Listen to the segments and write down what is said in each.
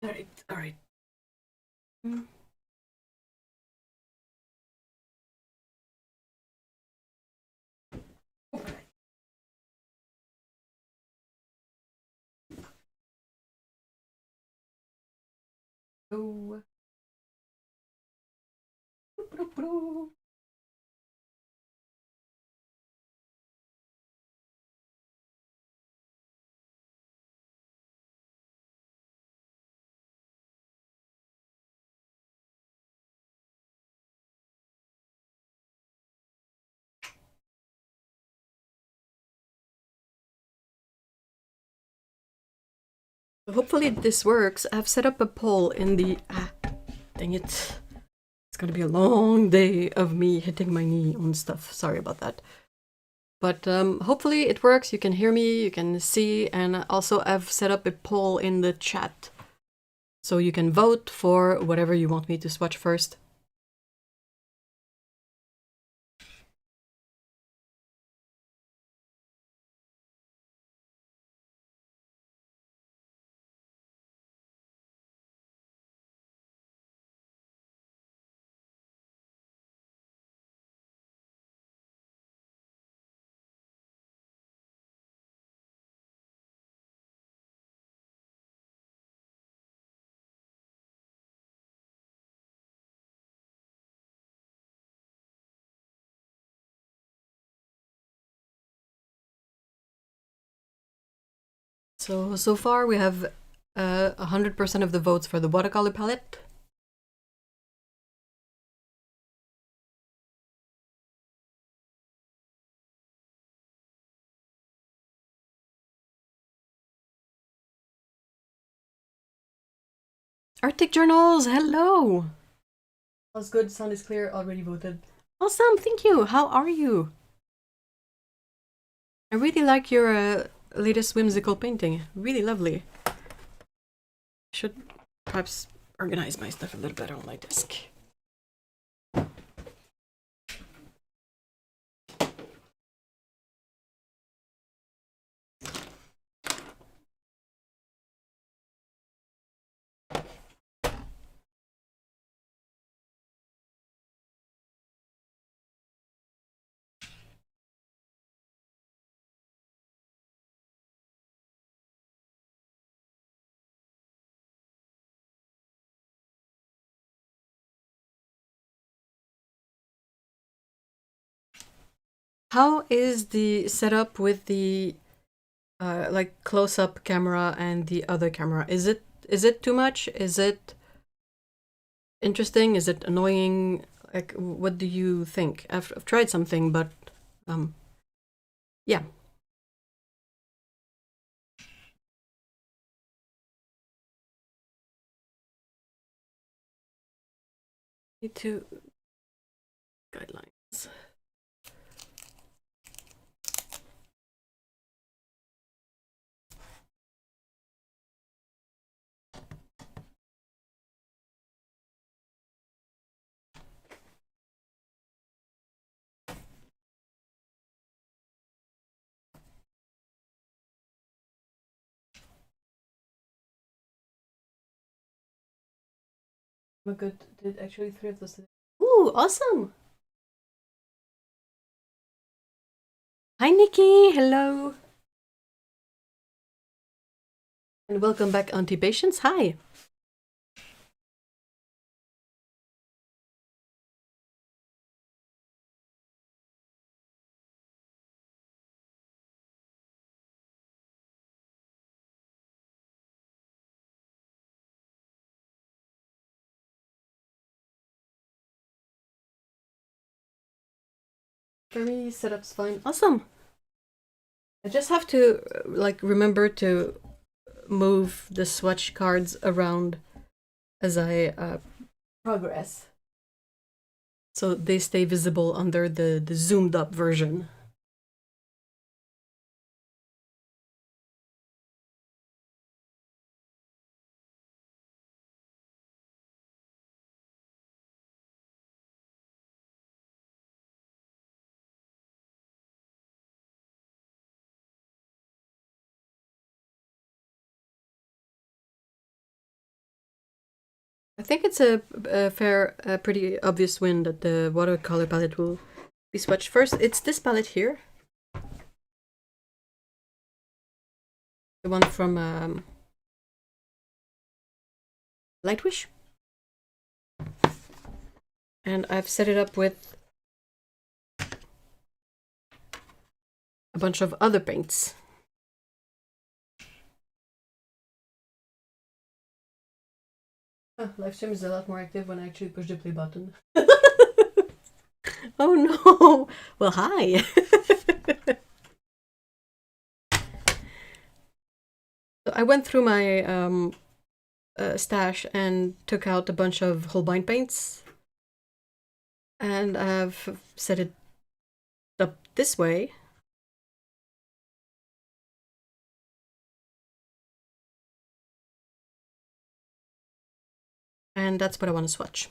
All right. Mm. Oh. Hopefully this works. I've set up a poll in the... dang it. It's gonna be a long day of me hitting my knee on stuff. Sorry about that. But hopefully it works. You can hear me, you can see, and also I've set up a poll in the chat. So you can vote for whatever you want me to swatch first. So far we have 100% of the votes for the watercolor palette. Arctic Journals, hello! All's good, sound is clear, already voted. Awesome, thank you, how are you? I really like your latest whimsical painting, really lovely. Should perhaps organize my stuff a little better on my desk. How is the setup with the like close-up camera and the other camera? Is it too much? Is it interesting? Is it annoying? Like, what do you think? I've tried something, but yeah. Need to guidelines. Oh my god, did actually 3 of those today. Ooh, awesome! Hi Nikki, hello! And welcome back, Auntie Patience. Hi! For me, setup's fine. Awesome! I just have to like remember to move the swatch cards around as I progress, so they stay visible under the zoomed up version. I think it's a pretty obvious win that the watercolor palette will be swatched first. It's this palette here. The one from Lightwish. And I've set it up with a bunch of other paints. Livestream is a lot more active when I actually push the play button. Oh no! Well, hi! So I went through my stash and took out a bunch of Holbein paints. And I've set it up this way. And that's what I want to swatch.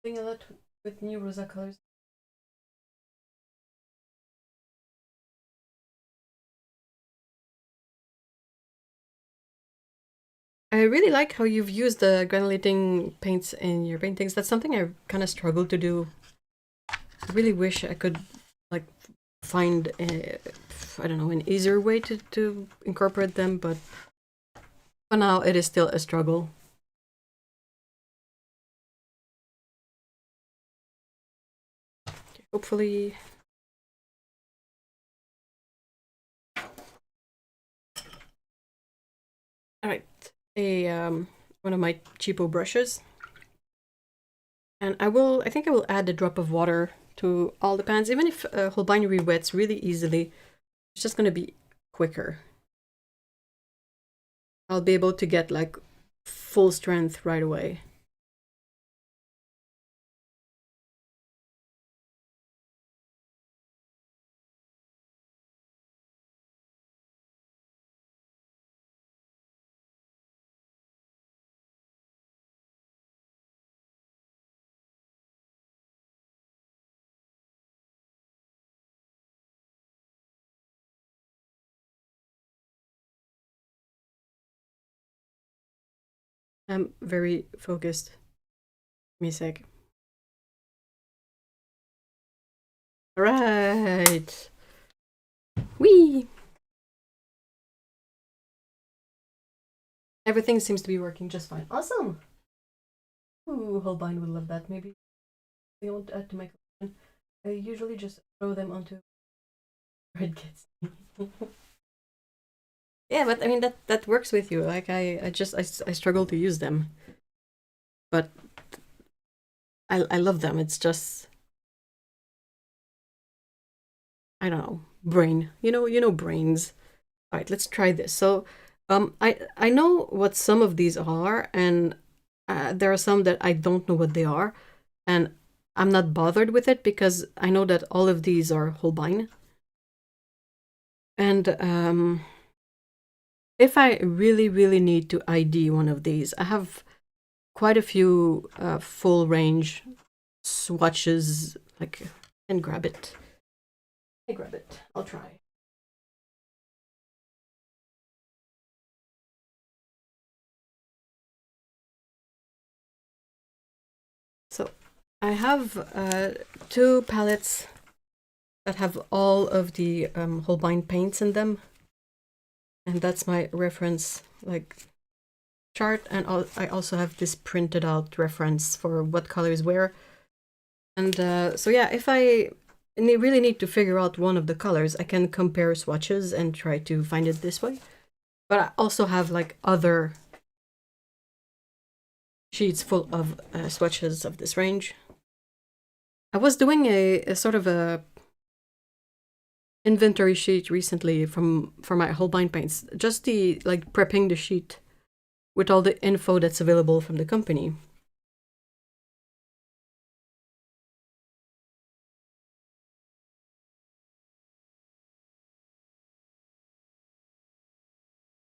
Doing a lot with new rosa colors. I really like how you've used the granulating paints in your paintings. That's something I kind of struggle to do. I really wish I could like find I don't know, an easier way to incorporate them, but for now it is still a struggle. Hopefully all right, one of my cheapo brushes, and I think I will add a drop of water to all the pans. Even if Holbein re-wets really easily, it's just going to be quicker. I'll be able to get like full strength right away. I'm very focused. Give me a sec. All right. Whee! Everything seems to be working just fine. Awesome! Ooh, Holbein would love that. Maybe they won't add to my collection. I usually just throw them onto red kids. Yeah, but I mean that works with you. Like I struggle to use them, but I love them. It's just I don't know, brain. You know brains. All right, let's try this. So I know what some of these are, and there are some that I don't know what they are, and I'm not bothered with it because I know that all of these are Holbein. And if I really need to ID one of these, I have quite a few full range swatches. Like, and grab it. I grab it. I'll try. So I have two palettes that have all of the Holbein paints in them, and that's my reference like chart. And I also have this printed out reference for what colors where. And so yeah, if I really need to figure out one of the colors, I can compare swatches and try to find it this way. But I also have like other sheets full of swatches of this range. I was doing a sort of a inventory sheet recently for my Holbein paints, just the like prepping the sheet with all the info that's available from the company.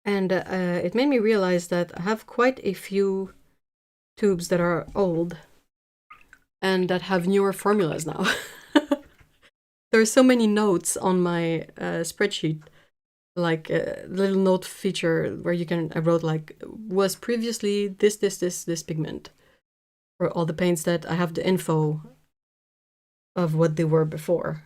And it made me realize that I have quite a few tubes that are old and that have newer formulas now. There are so many notes on my spreadsheet like a little note feature where you can, I wrote like, was previously this pigment. For all the paints that I have the info of what they were before.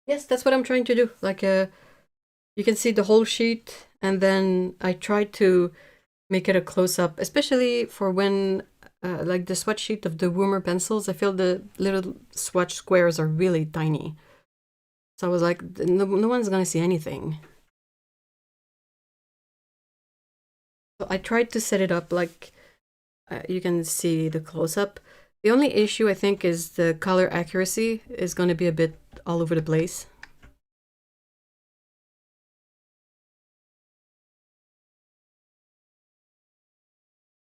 Yes, that's what I'm trying to do. Like, you can see the whole sheet, and then I try to make it a close-up, especially for when, like the swatch sheet of the Woomer pencils, I feel the little swatch squares are really tiny. So I was like, no one's gonna see anything. So I tried to set it up like you can see the close-up. The only issue I think is the color accuracy is going to be a bit all over the place.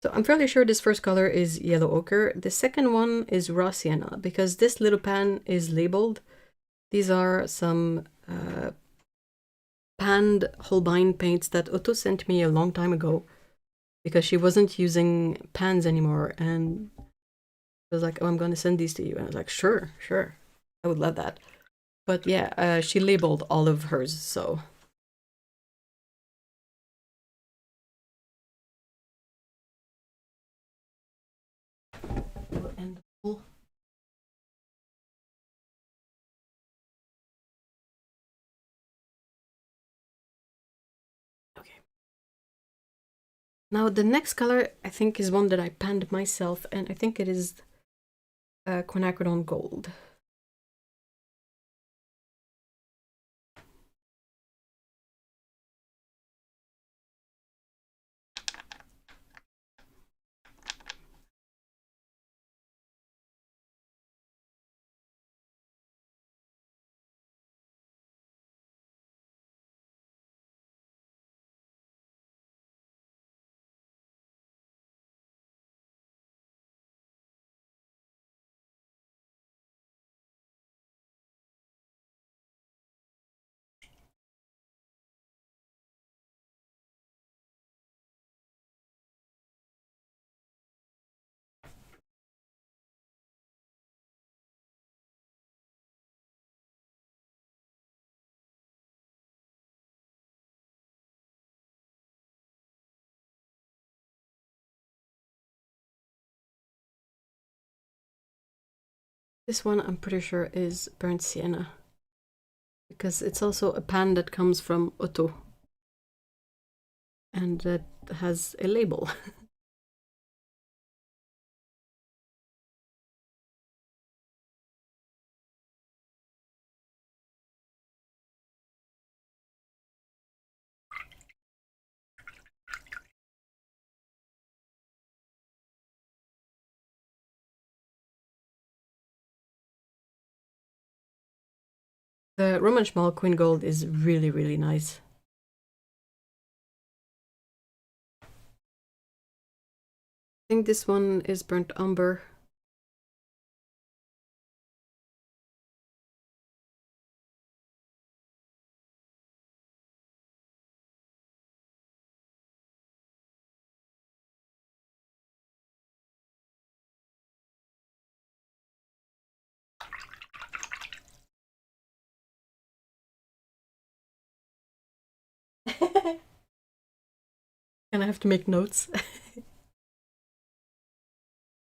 So I'm fairly sure this first color is yellow ochre. The second one is raw sienna because this little pan is labeled. These are some panned Holbein paints that Otto sent me a long time ago because she wasn't using pans anymore, and I was like, oh, I'm going to send these to you. And I was like, sure, I would love that. But yeah, she labeled all of hers, so. We'll end the poll. Okay. Now the next color I think is one that I panned myself, and I think it is quinacridone gold. This one I'm pretty sure is burnt sienna, because it's also a pan that comes from Otto, and that has a label. The Roman Schmal Queen Gold is really, really nice. I think this one is burnt umber. And I have to make notes.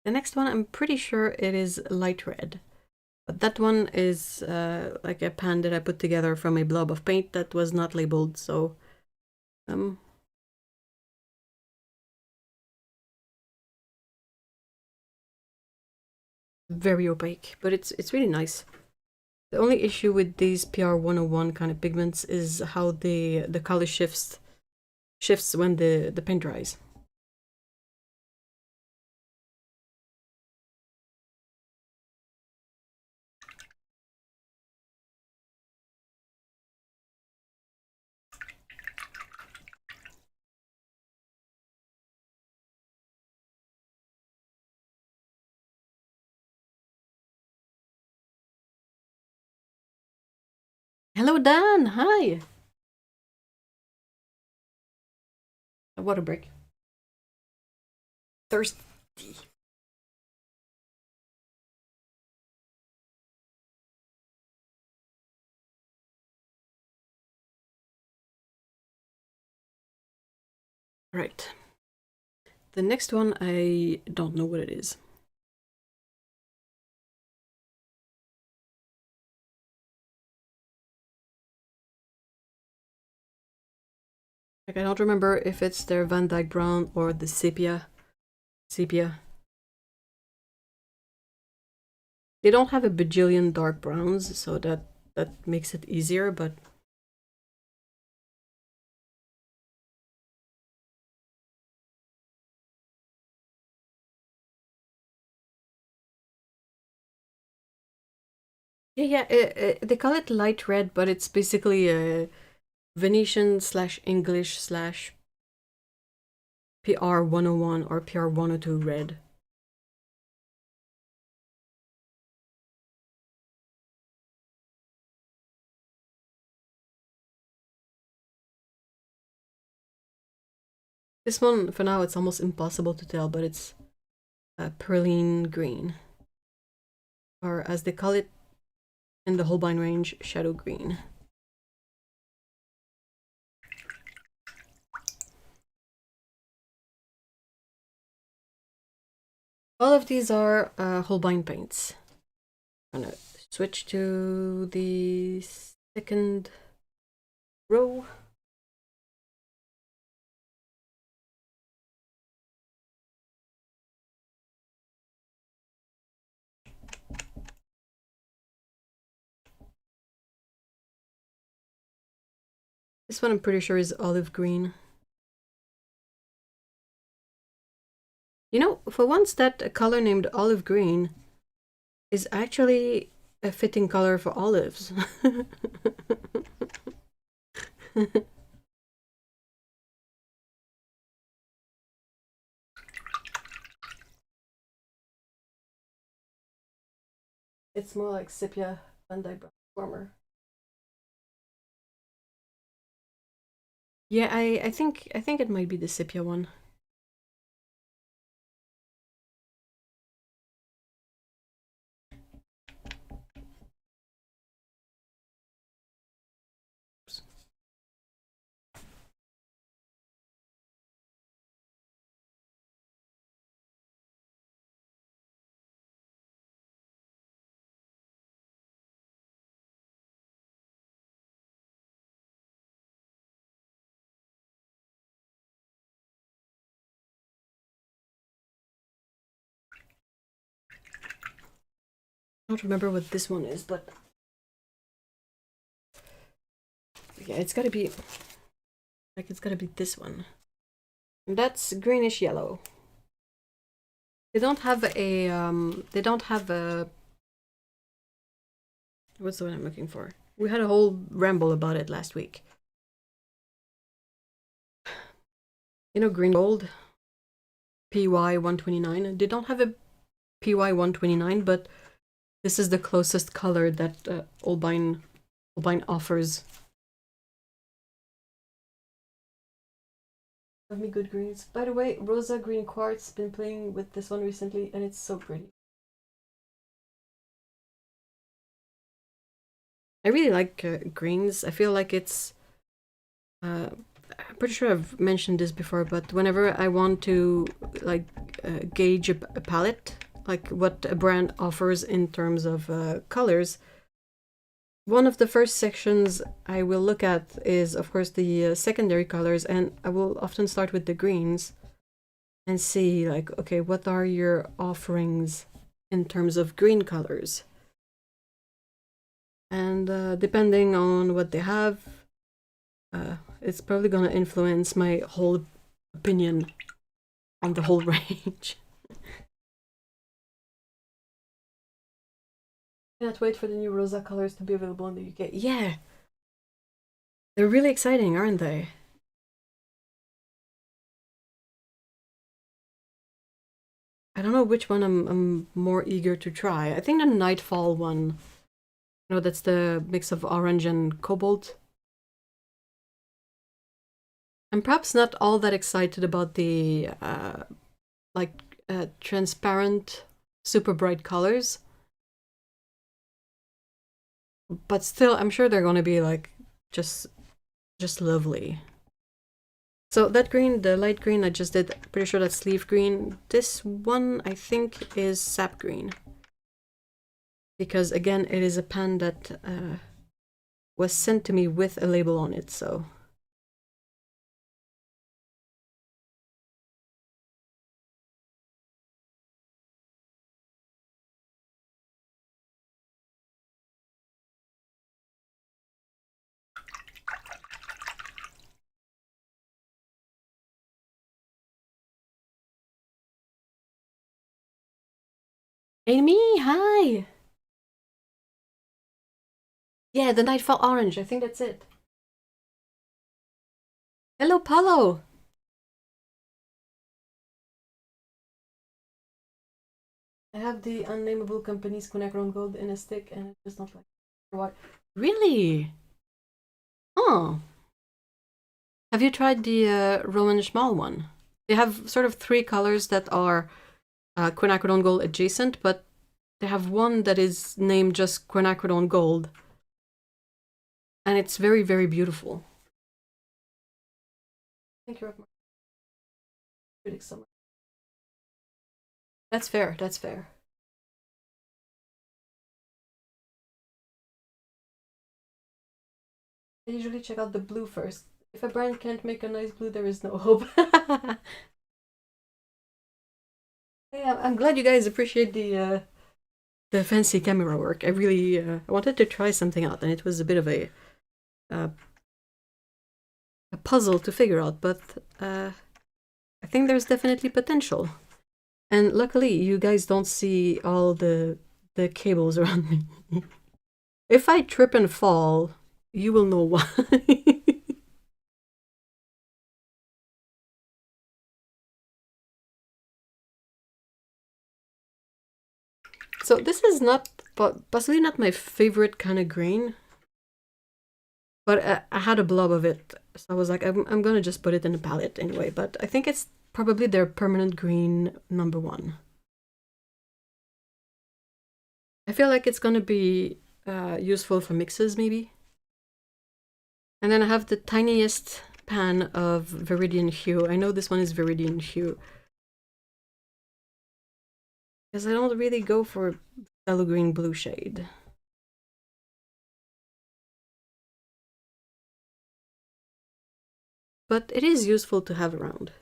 The next one, I'm pretty sure it is light red. But that one is like a pan that I put together from a blob of paint that was not labeled, so very opaque, but it's really nice. The only issue with these PR 101 kind of pigments is how the color shifts when the paint dries. Hello Dan, hi! A water break. Thirsty. Right. The next one, I don't know what it is. Like, I don't remember if it's their Van Dyke Brown or the Sepia. Sepia. They don't have a bajillion dark browns, so that makes it easier, but yeah, they call it light red, but it's basically a Venetian / English / PR 101 or PR 102 red. This one, for now, it's almost impossible to tell, but it's Perline Green. Or as they call it in the Holbein range, Shadow Green. All of these are Holbein paints. I'm gonna switch to the second row. This one I'm pretty sure is olive green. You know, for once that a color named olive green is actually a fitting color for olives. It's more like sepia Van Dyke warmer. Yeah, I think it might be the sepia one. I don't remember what this one is, but yeah, it's gotta be like it's gotta be this one. And that's greenish yellow. They don't have a what's the one I'm looking for? We had a whole ramble about it last week. You know, green gold, PY 129. They don't have a PY 129, but this is the closest color that Holbein offers. Love me good greens. By the way, Rosa Green Quartz, been playing with this one recently, and it's so pretty. I really like greens. I feel like it's I'm pretty sure I've mentioned this before, but whenever I want to like gauge a palette, like what a brand offers in terms of colors, one of the first sections I will look at is, of course, the secondary colors, and I will often start with the greens and see, like, okay, what are your offerings in terms of green colors? And depending on what they have, it's probably going to influence my whole opinion on the whole range. Can't wait for the new Rosa colors to be available in the UK. Yeah! They're really exciting, aren't they? I don't know which one I'm more eager to try. I think the Nightfall one. You know, that's the mix of orange and cobalt. I'm perhaps not all that excited about the transparent, super bright colors. But still, I'm sure they're gonna be like just lovely. So that green, the light green I just did, pretty sure that's leaf green. This one I think is sap green. Because again, it is a pen that was sent to me with a label on it, so. Amy, hi! Yeah, the Nightfall Orange, I think that's it. Hello, Paulo! I have the unnameable company's quinacridone gold in a stick and it does not like what? Really? Oh. Have you tried the Roman Schmal one? They have sort of three colors that are quinacridone gold adjacent, but they have one that is named just quinacridone gold. And it's very, very beautiful. Thank you, Critic Summer. That's fair, that's fair. I usually check out the blue first. If a brand can't make a nice blue, there is no hope. Yeah, I'm glad you guys appreciate the fancy camera work. I really I wanted to try something out, and it was a bit of a puzzle to figure out, but I think there's definitely potential. And luckily, you guys don't see all the cables around me. If I trip and fall, you will know why. So this is not, possibly not my favorite kind of green, but I had a blob of it, so I was like, I'm gonna just put it in the palette anyway. But I think it's probably their permanent green #1. I feel like it's gonna be useful for mixes maybe. And then I have the tiniest pan of Viridian Hue. I know this one is Viridian Hue, because I don't really go for yellow green blue shade. But it is useful to have around.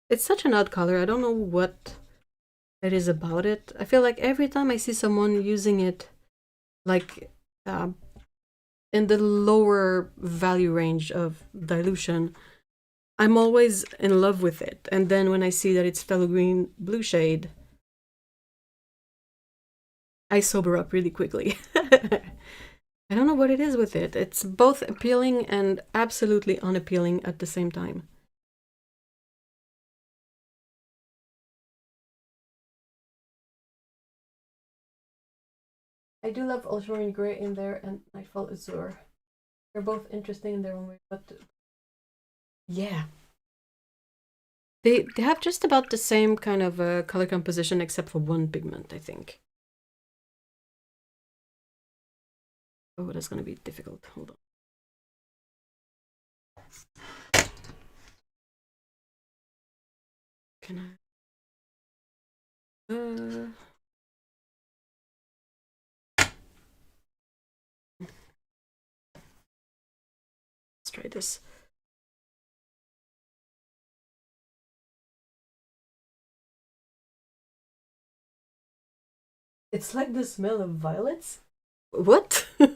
It's such an odd color. I don't know what it is about it. I feel like every time I see someone using it, like in the lower value range of dilution, I'm always in love with it. And then when I see that it's phthalo green blue shade, I sober up really quickly. I don't know what it is with it. It's both appealing and absolutely unappealing at the same time. I do love Ultramarine Grey in there and Nightfall Azure. They're both interesting in their own way, but yeah. They have just about the same kind of color composition except for one pigment, I think. Oh, that's gonna be difficult. Hold on. Can I? Let's try this. It's like the smell of violets. What? I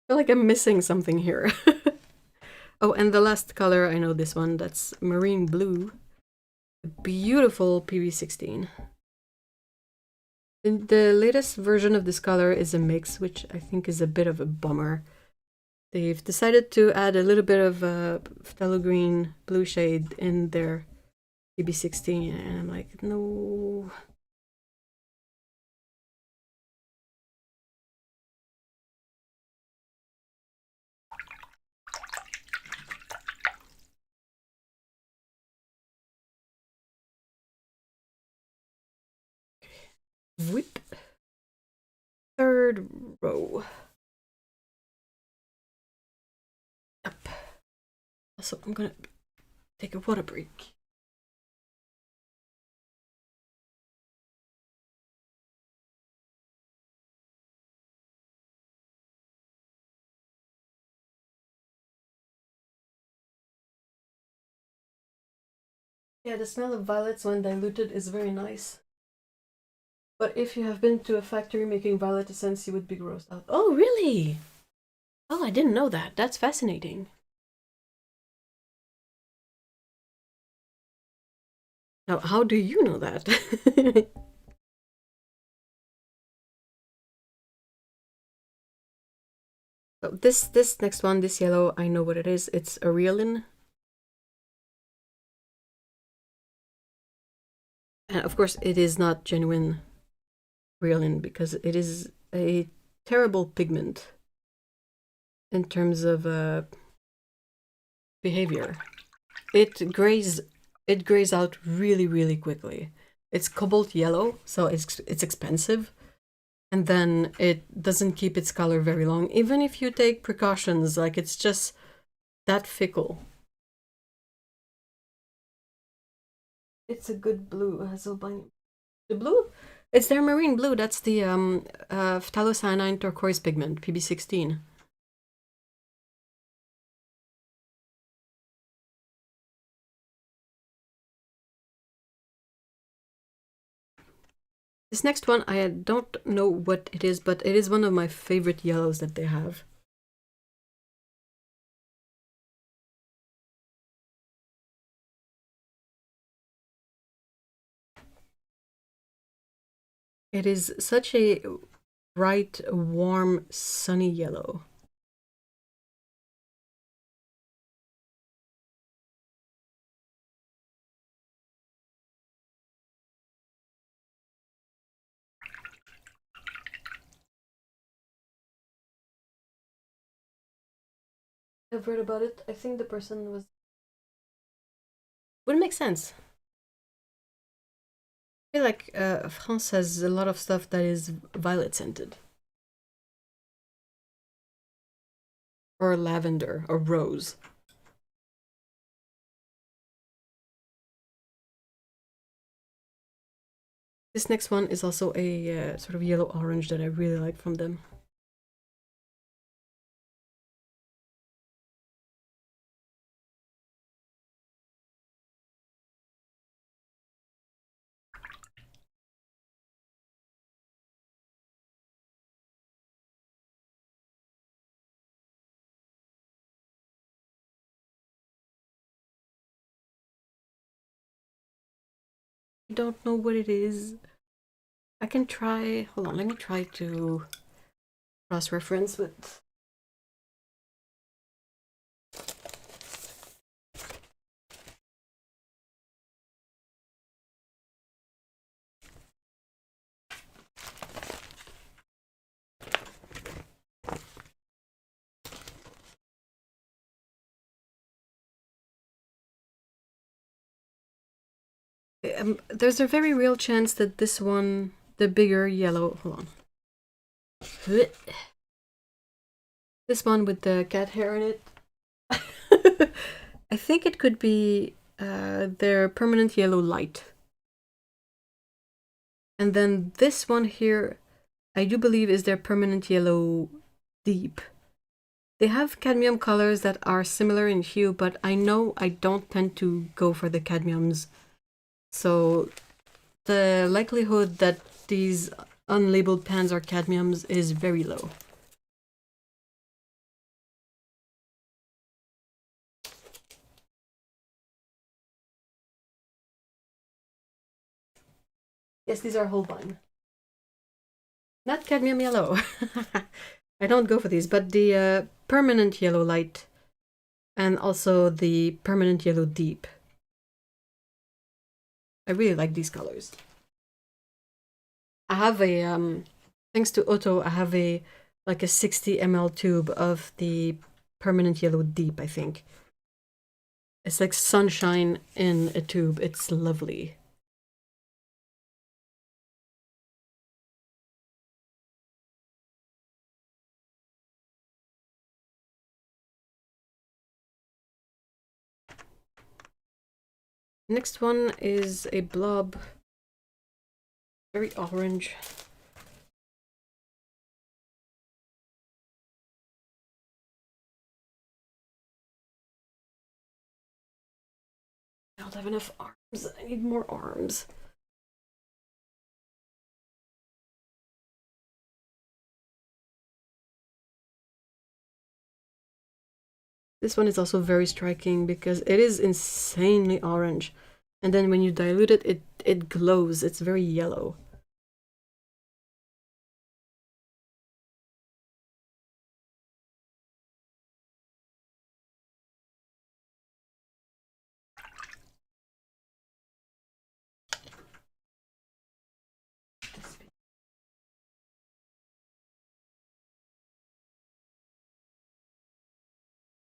feel like I'm missing something here. Oh, and the last color, I know this one, that's marine blue. Beautiful PB16. The latest version of this color is a mix, which I think is a bit of a bummer. They've decided to add a little bit of phthalo green blue shade in their PB16, and I'm like, no. Whip. Third row. Up. Also, I'm gonna take a water break. Yeah, the smell of violets when diluted is very nice. But if you have been to a factory making violet essence, you would be grossed out. Oh, really? Oh, I didn't know that. That's fascinating. Now, how do you know that? So this next one, this yellow, I know what it is. It's a reelin. And of course, it is not genuine reelin because it is a terrible pigment in terms of behavior. It grays out really quickly. It's cobalt yellow, so it's expensive, and then it doesn't keep its color very long. Even if you take precautions, like it's just that fickle. It's a good blue, Hazelbine. The blue? It's their marine blue. That's the phthalocyanine turquoise pigment, PB16. This next one, I don't know what it is, but it is one of my favorite yellows that they have. It is such a bright, warm, sunny yellow. I've read about it. I think the person was... Would make sense. I feel like France has a lot of stuff that is violet scented. Or lavender, or rose. This next one is also a sort of yellow-orange that I really like from them. I don't know what it is. I can try... Hold on, let me try to cross-reference with... there's a very real chance that this one, the bigger yellow... Hold on. This one with the cat hair in it. I think it could be their permanent yellow light. And then this one here, I do believe is their permanent yellow deep. They have cadmium colors that are similar in hue, but I know I don't tend to go for the cadmiums. So the likelihood that these unlabeled pans are cadmiums is very low. Yes, these are Holbein. Not cadmium yellow. I don't go for these, but the permanent yellow light and also the permanent yellow deep. I really like these colors. I have a, thanks to Otto, I have a, like a 60 ml tube of the permanent yellow deep, I think. It's like sunshine in a tube. It's lovely. Next one is a blob. Very orange. I don't have enough arms. I need more arms. This one is also very striking because it is insanely orange. And then when you dilute it, it glows. It's very yellow.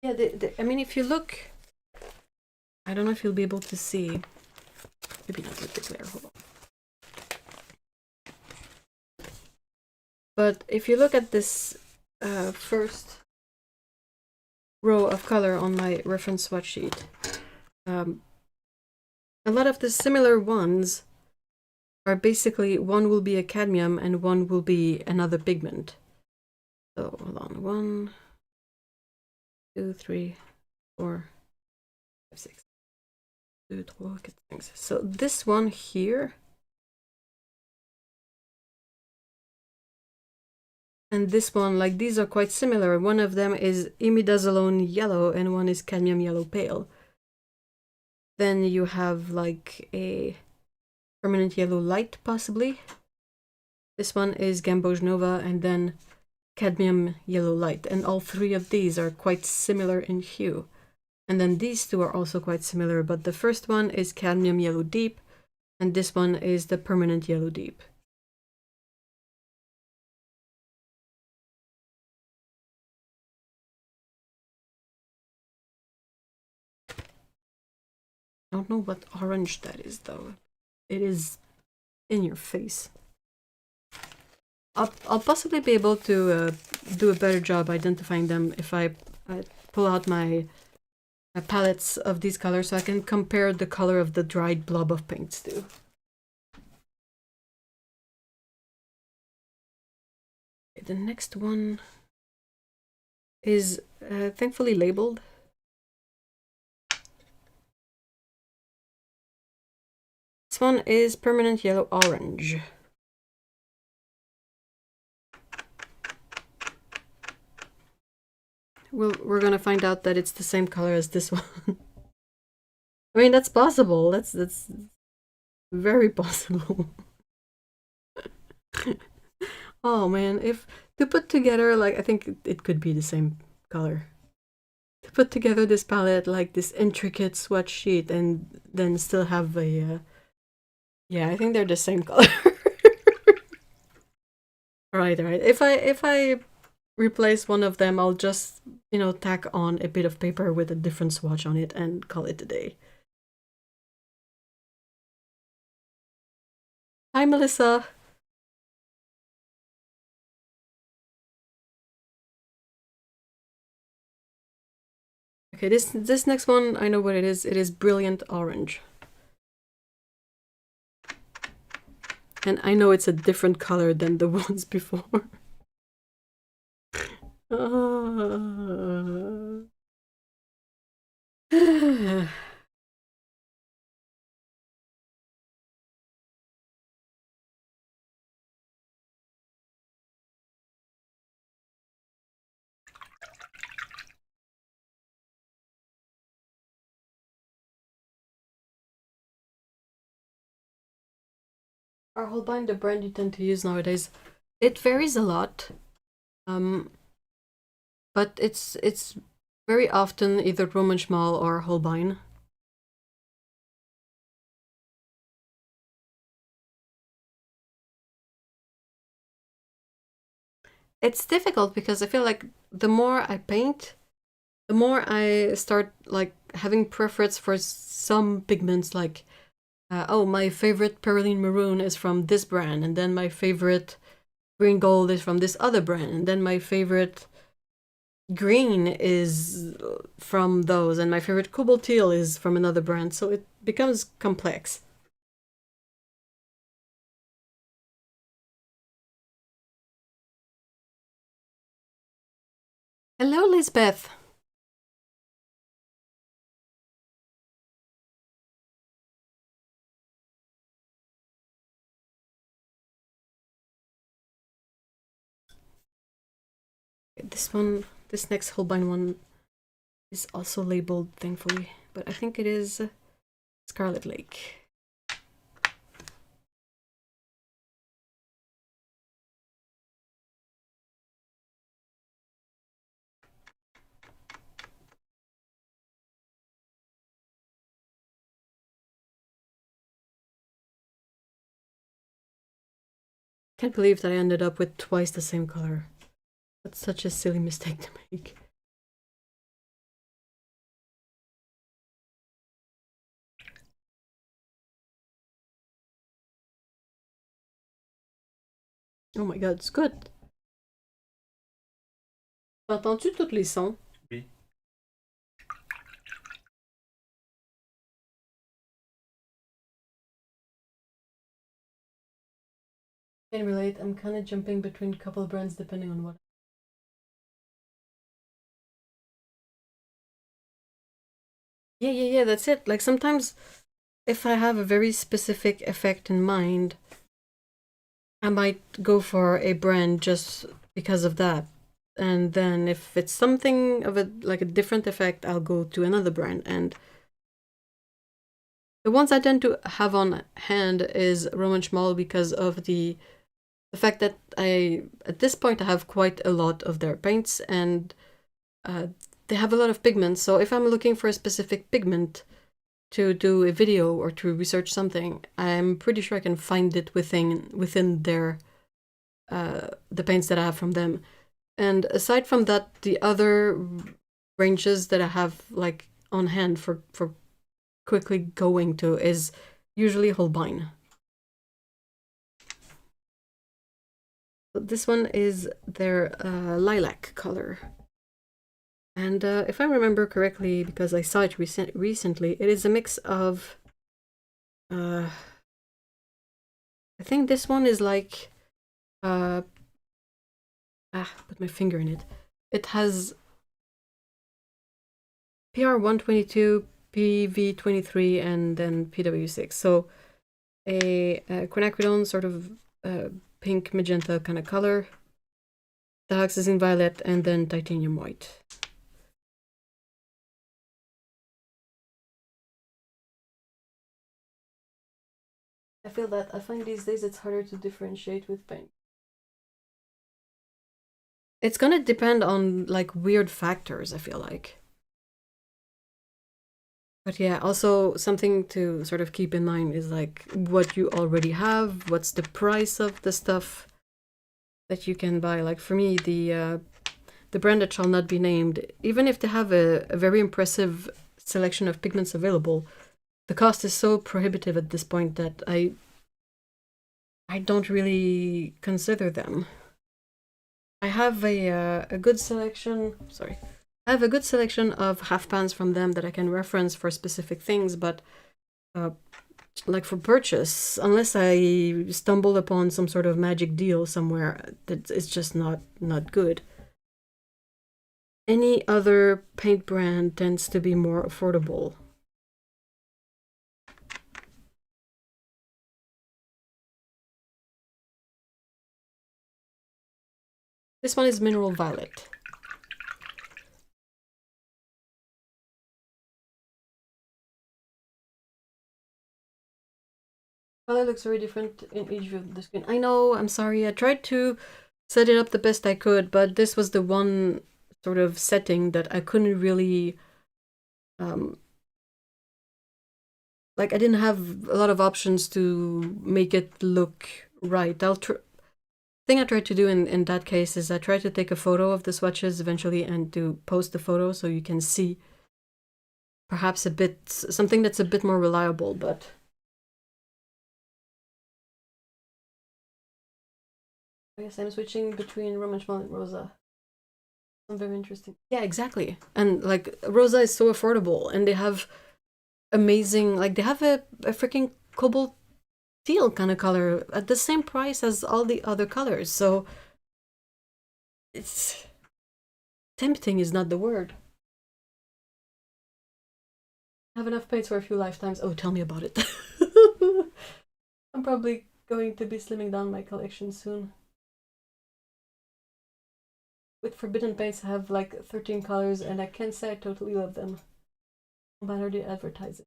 Yeah, I mean, if you look, I don't know if you'll be able to see. Maybe not with the glare, hold on. But if you look at this first row of color on my reference swatch sheet, a lot of the similar ones are basically, one will be a cadmium and one will be another pigment. So hold on, 1, 2, 3, 4, 5, 6, 2, 3, 4, 5. So this one here and this one, like, these are quite similar. One of them is imidazolone yellow and one is cadmium yellow pale. Then you have like a permanent yellow light, possibly. This one is gamboge nova and then cadmium yellow light, and all three of these are quite similar in hue. And then these two are also quite similar, but the first one is cadmium yellow deep and this one is the permanent yellow deep. I don't know what orange that is though. It is in your face. I'll possibly be able to do a better job identifying them if I pull out my palettes of these colors so I can compare the color of the dried blob of paints too. The next one is thankfully labeled. This one is permanent yellow orange. We're gonna find out that it's the same color as this one. I mean, that's possible. That's very possible. Oh man, if to put together, like, I think it could be the same color. To put together this palette, like this intricate swatch sheet, and then still have a yeah, I think they're the same color. Alright. If I replace one of them, I'll just, you know, tack on a bit of paper with a different swatch on it and call it a day. Hi, Melissa. Okay, this next one, I know what it is. It is brilliant orange. And I know it's a different color than the ones before. Our Holbein, the brand you tend to use nowadays, it varies a lot. But it's very often either Roman Schmal or Holbein. It's difficult because I feel like the more I paint, the more I start like having preference for some pigments, like oh, my favorite Perylene Maroon is from this brand, and then my favorite Green Gold is from this other brand, and then my favorite green is from those, and my favorite cobalt teal is from another brand, so it becomes complex. Hello, Lisbeth. This next Holbein one is also labeled, thankfully, but I think it is Scarlet Lake. Can't believe that I ended up with twice the same color. That's such a silly mistake to make. Oh my god, it's good. Entends-tu tous les sons? Oui. Can relate. I'm kind of jumping between a couple of brands depending on what. Yeah, that's it. Like sometimes if I have a very specific effect in mind, I might go for a brand just because of that. And then if it's something of a like a different effect, I'll go to another brand. And the ones I tend to have on hand is Roman Schmal because of the fact that at this point I have quite a lot of their paints, and they have a lot of pigments. So if I'm looking for a specific pigment to do a video or to research something, I'm pretty sure I can find it within their the paints that I have from them. And aside from that, the other ranges that I have like on hand for quickly going to is usually Holbein. This one is their lilac color. And if I remember correctly, because I saw it recently, it is a mix of... I think this one is like... put my finger in it. It has PR122, PV23, and then PW6. So a quinacridone sort of pink magenta kind of color. Dioxazine violet, and then titanium white. I feel that I find these days it's harder to differentiate with paint. It's gonna depend on like weird factors, I feel like. But yeah, also something to sort of keep in mind is like what you already have, what's the price of the stuff that you can buy. Like for me, the brand that shall not be named, even if they have a very impressive selection of pigments available, the cost is so prohibitive at this point that I don't really consider them. I have a good selection. Sorry, I have a good selection of half pans from them that I can reference for specific things, but like for purchase, unless I stumble upon some sort of magic deal somewhere, that it's just not good. Any other paint brand tends to be more affordable. This one is Mineral Violet. Color looks very different in each view of the screen. I know, I'm sorry. I tried to set it up the best I could, but this was the one sort of setting that I couldn't really... like I didn't have a lot of options to make it look right. Thing I tried to do in that case is I tried to take a photo of the swatches eventually and to post the photo so you can see perhaps something that's a bit more reliable, but I guess I'm switching between Roman Schmal and Rosa. Very interesting. Yeah, exactly. And like Rosa is so affordable, and they have amazing, like they have a freaking cobalt teal kind of color at the same price as all the other colors. So it's tempting is not the word. Have enough paints for a few lifetimes. Oh, tell me about it. I'm probably going to be slimming down my collection soon. With Forbidden Paints, I have like 13 colors, and I can't say I totally love them. No matter the advertising.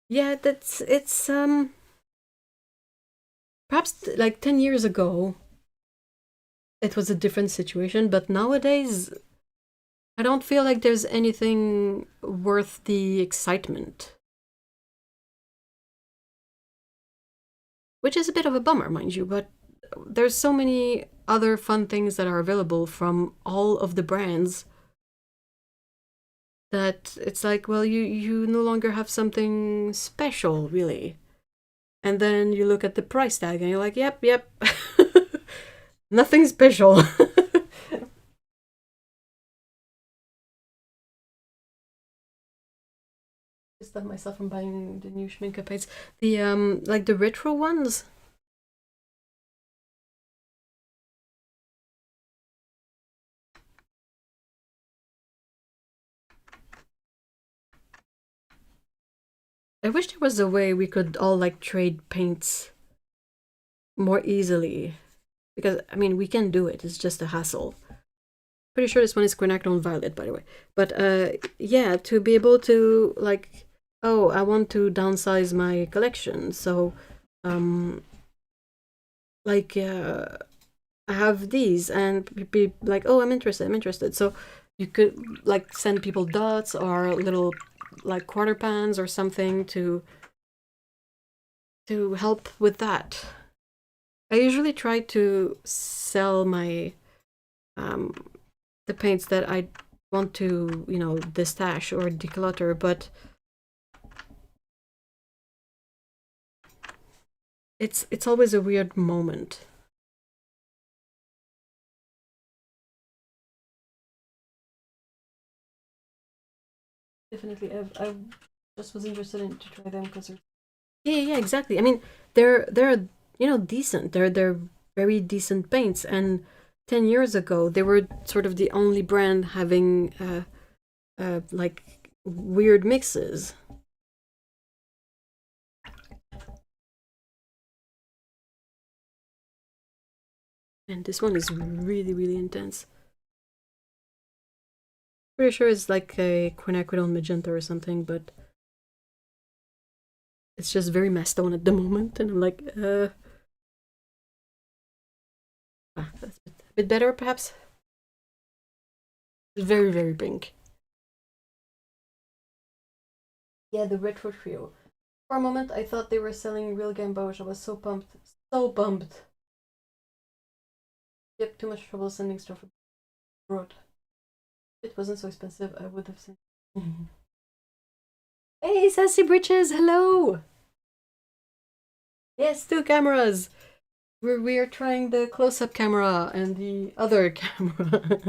Yeah, it's perhaps like 10 years ago it was a different situation, but nowadays I don't feel like there's anything worth the excitement. Which is a bit of a bummer, mind you, but there's so many other fun things that are available from all of the brands that it's like, well, you no longer have something special, really. And then you look at the price tag and you're like, yep, nothing special. Stop myself from buying the new Schminke paints. The like the retro ones. I wish there was a way we could all like trade paints more easily. Because I mean we can do it, it's just a hassle. Pretty sure this one is quinacridone violet, by the way. But yeah, to be able to like, oh, I want to downsize my collection, so like I have these, and be like, oh, I'm interested. So you could like send people dots or little like quarter pans or something to help with that. I usually try to sell my the paints that I want to, you know, destash or declutter, but it's always a weird moment. Definitely, I just was interested in to try them because yeah, exactly. I mean, they're you know decent. They're very decent paints, and 10 years ago they were sort of the only brand having like weird mixes. And this one is really intense. Pretty sure it's like a quinacridone magenta or something, but it's just very mastone at the moment, and I'm like, that's a bit better, perhaps. Very pink. Yeah, the retro trio. For a moment, I thought they were selling real gamboge. I was so pumped, so pumped. Yep, too much trouble sending stuff abroad. If it wasn't so expensive, I would have sent. Hey, Sassy Britches, hello! Yes, two cameras. We are trying the close-up camera and the other camera.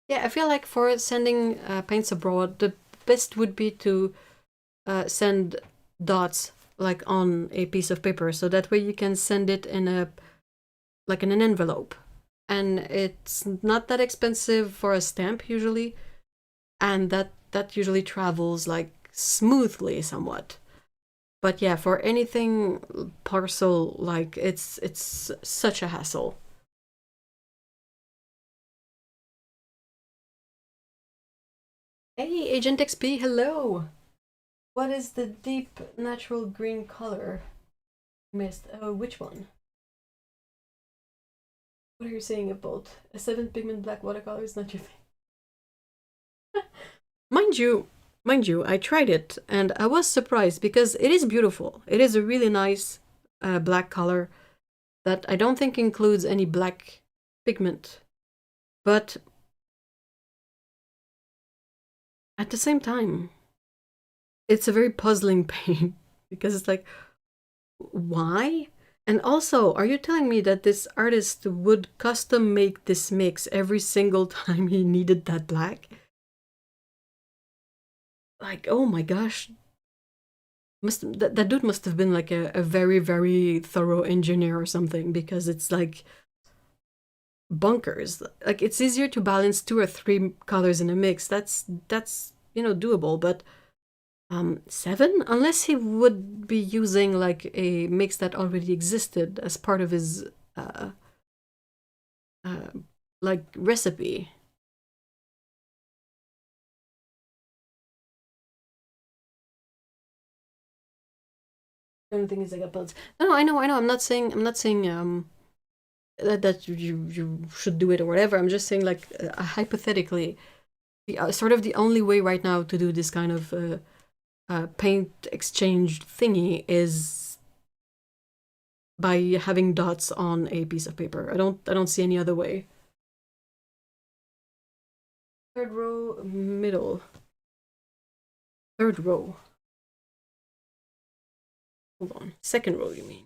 Yeah, I feel like for sending paints abroad, the best would be to send dots like on a piece of paper, so that way you can send it in a like in an envelope, and it's not that expensive for a stamp usually, and that usually travels like smoothly somewhat. But yeah, for anything parcel, like it's such a hassle. Hey, Agent XP, hello. What is the deep natural green color? Missed. Oh, which one? What are you saying about a 7 pigment black watercolor is not your thing? Mind you, I tried it and I was surprised because it is beautiful. It is a really nice black color that I don't think includes any black pigment. But at the same time, it's a very puzzling paint because it's like, why? And also, are you telling me that this artist would custom make this mix every single time he needed that black? Like, oh my gosh. That dude must have been like a very, very thorough engineer or something, because it's like bunkers. Like, it's easier to balance 2 or 3 colors in a mix. That's doable, but 7? Unless he would be using like a mix that already existed as part of his uh, uh like recipe. The only thing is I got bugs. No, I know. I'm not saying that you should do it or whatever. I'm just saying, like, hypothetically, sort of the only way right now to do this kind of paint exchange thingy is by having dots on a piece of paper. I don't see any other way. Third row, middle. Third row. Hold on. Second row, you mean?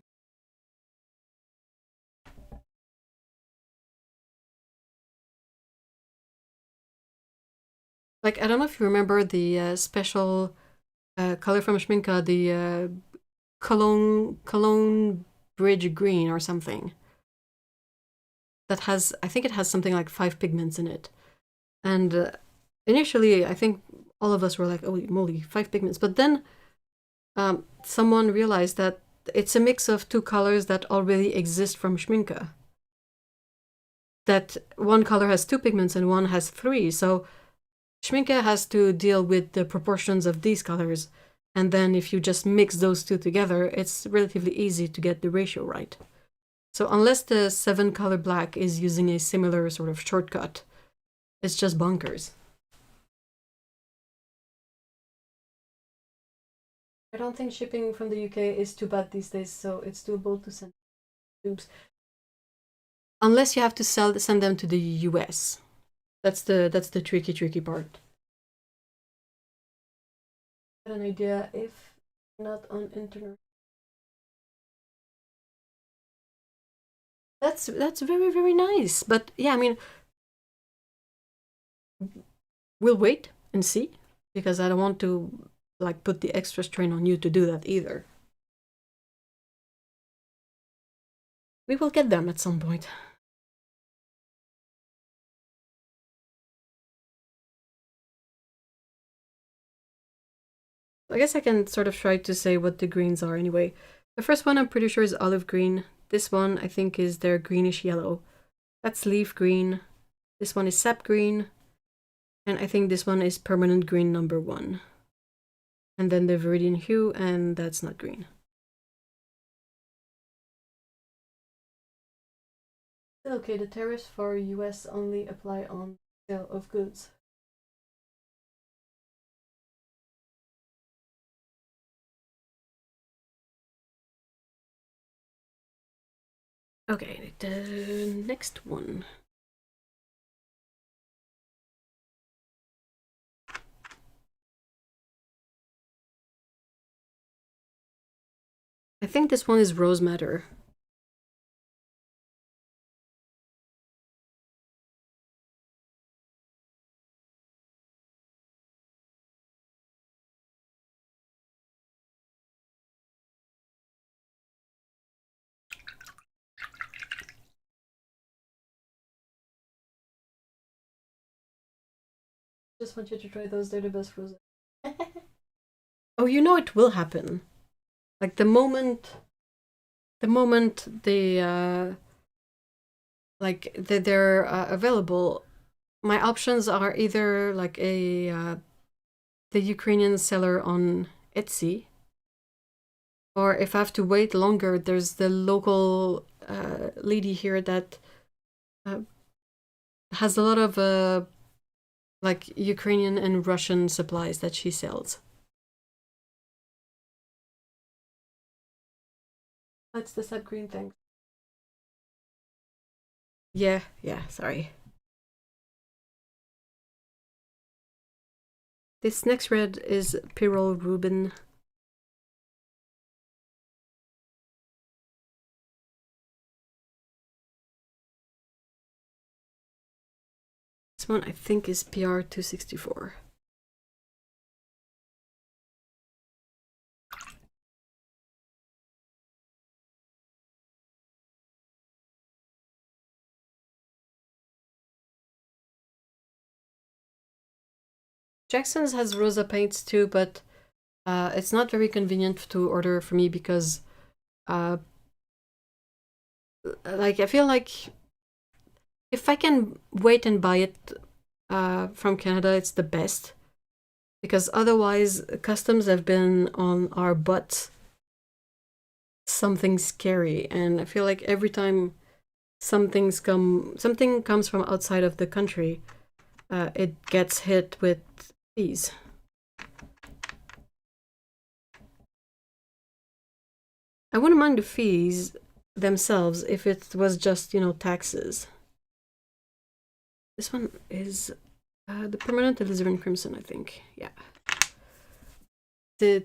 Like, I don't know if you remember the special color from Schminka, the Cologne Bridge Green or something. That has, I think it has something like 5 pigments in it. And initially, I think all of us were like, holy moly, 5 pigments. But then someone realized that it's a mix of 2 colors that already exist from Schminka. That one color has 2 pigments and one has 3. So Schminke has to deal with the proportions of these colors, and then if you just mix those 2 together, it's relatively easy to get the ratio right. So unless the 7 color black is using a similar sort of shortcut, it's just bonkers. I don't think shipping from the UK is too bad these days, so it's doable to send tubes. Unless you have to send them to the US. That's the tricky part. I have an idea if not on internet. That's very, very nice. But yeah, I mean, we'll wait and see, because I don't want to like put the extra strain on you to do that either. We will get them at some point. I guess I can sort of try to say what the greens are anyway. The first one I'm pretty sure is olive green. This one I think is their greenish yellow. That's leaf green. This one is sap green. And I think this one is permanent green number 1. And then the viridian hue, and that's not green. Okay, the tariffs for US only apply on sale of goods. Okay, the next one. I think this one is Rose Madder. Just want you to try those, they're the best rose. Oh, you know it will happen. Like the moment they like they're available, my options are either like the Ukrainian seller on Etsy, or if I have to wait longer, there's the local lady here that has a lot of like Ukrainian and Russian supplies that she sells. That's the sub green thing. Yeah, sorry. This next red is Pyrrole Rubin. This one I think is PR 264. Jackson's has rosa paints too, but it's not very convenient to order for me because like I feel like if I can wait and buy it from Canada, it's the best, because otherwise customs have been on our butts something scary, and I feel like every time something comes from outside of the country, it gets hit with fees. I wouldn't mind the fees themselves if it was just, you know, taxes. This one is the permanent alizarin crimson, I think. Yeah. The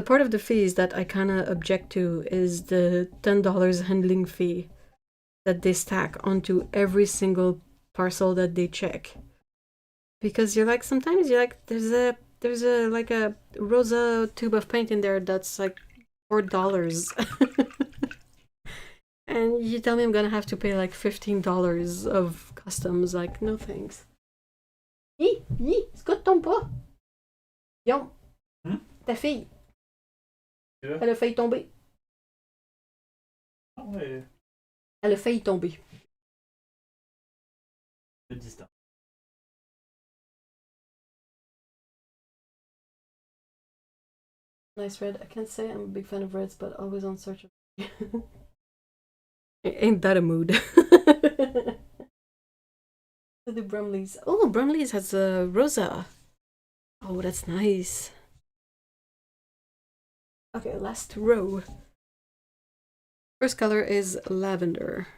part of the fees that I kind of object to is the $10 handling fee that they stack onto every single parcel that they check. Because you're like, sometimes you're like, there's a like a rosa tube of paint in there that's like $4. And you tell me I'm gonna have to pay like $15 of customs. Like, no thanks. Scott tombe pas. Yon. Ta fille. Elle a failli tomber. Ouais. Elle a failli tomber. De distance. Nice red. I can't say I'm a big fan of reds, but always on search of. Ain't that a mood? The Brumleys. Oh, Brumleys has a rosa. Oh, that's nice. Okay, last row. First color is lavender.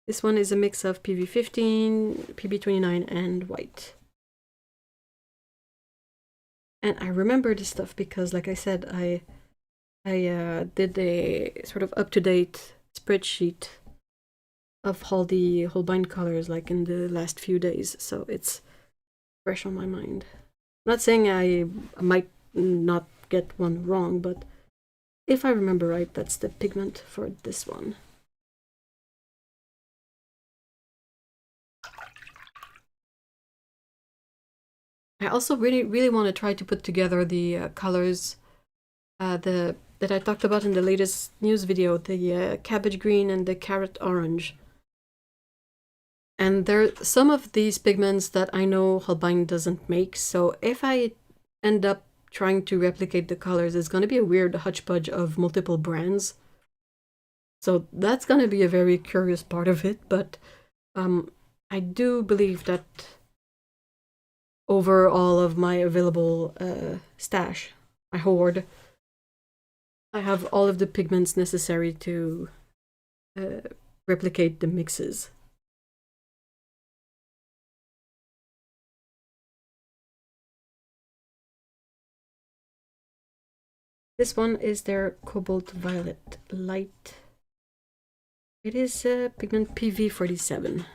This one is a mix of PV15, PB29, and white. And I remember this stuff because, like I said, I did a sort of up-to-date spreadsheet of all the Holbein colors, like in the last few days, so it's fresh on my mind. I'm not saying I might not get one wrong, but if I remember right, that's the pigment for this one. I also really want to try to put together the colors that I talked about in the latest news video, the cabbage green and the carrot orange. And there are some of these pigments that I know Holbein doesn't make, so if I end up trying to replicate the colors, it's going to be a weird hodgepodge of multiple brands. So that's going to be a very curious part of it, but I do believe that over all of my available stash, my hoard, I have all of the pigments necessary to replicate the mixes. This one is their Cobalt Violet Light. It is pigment PV47.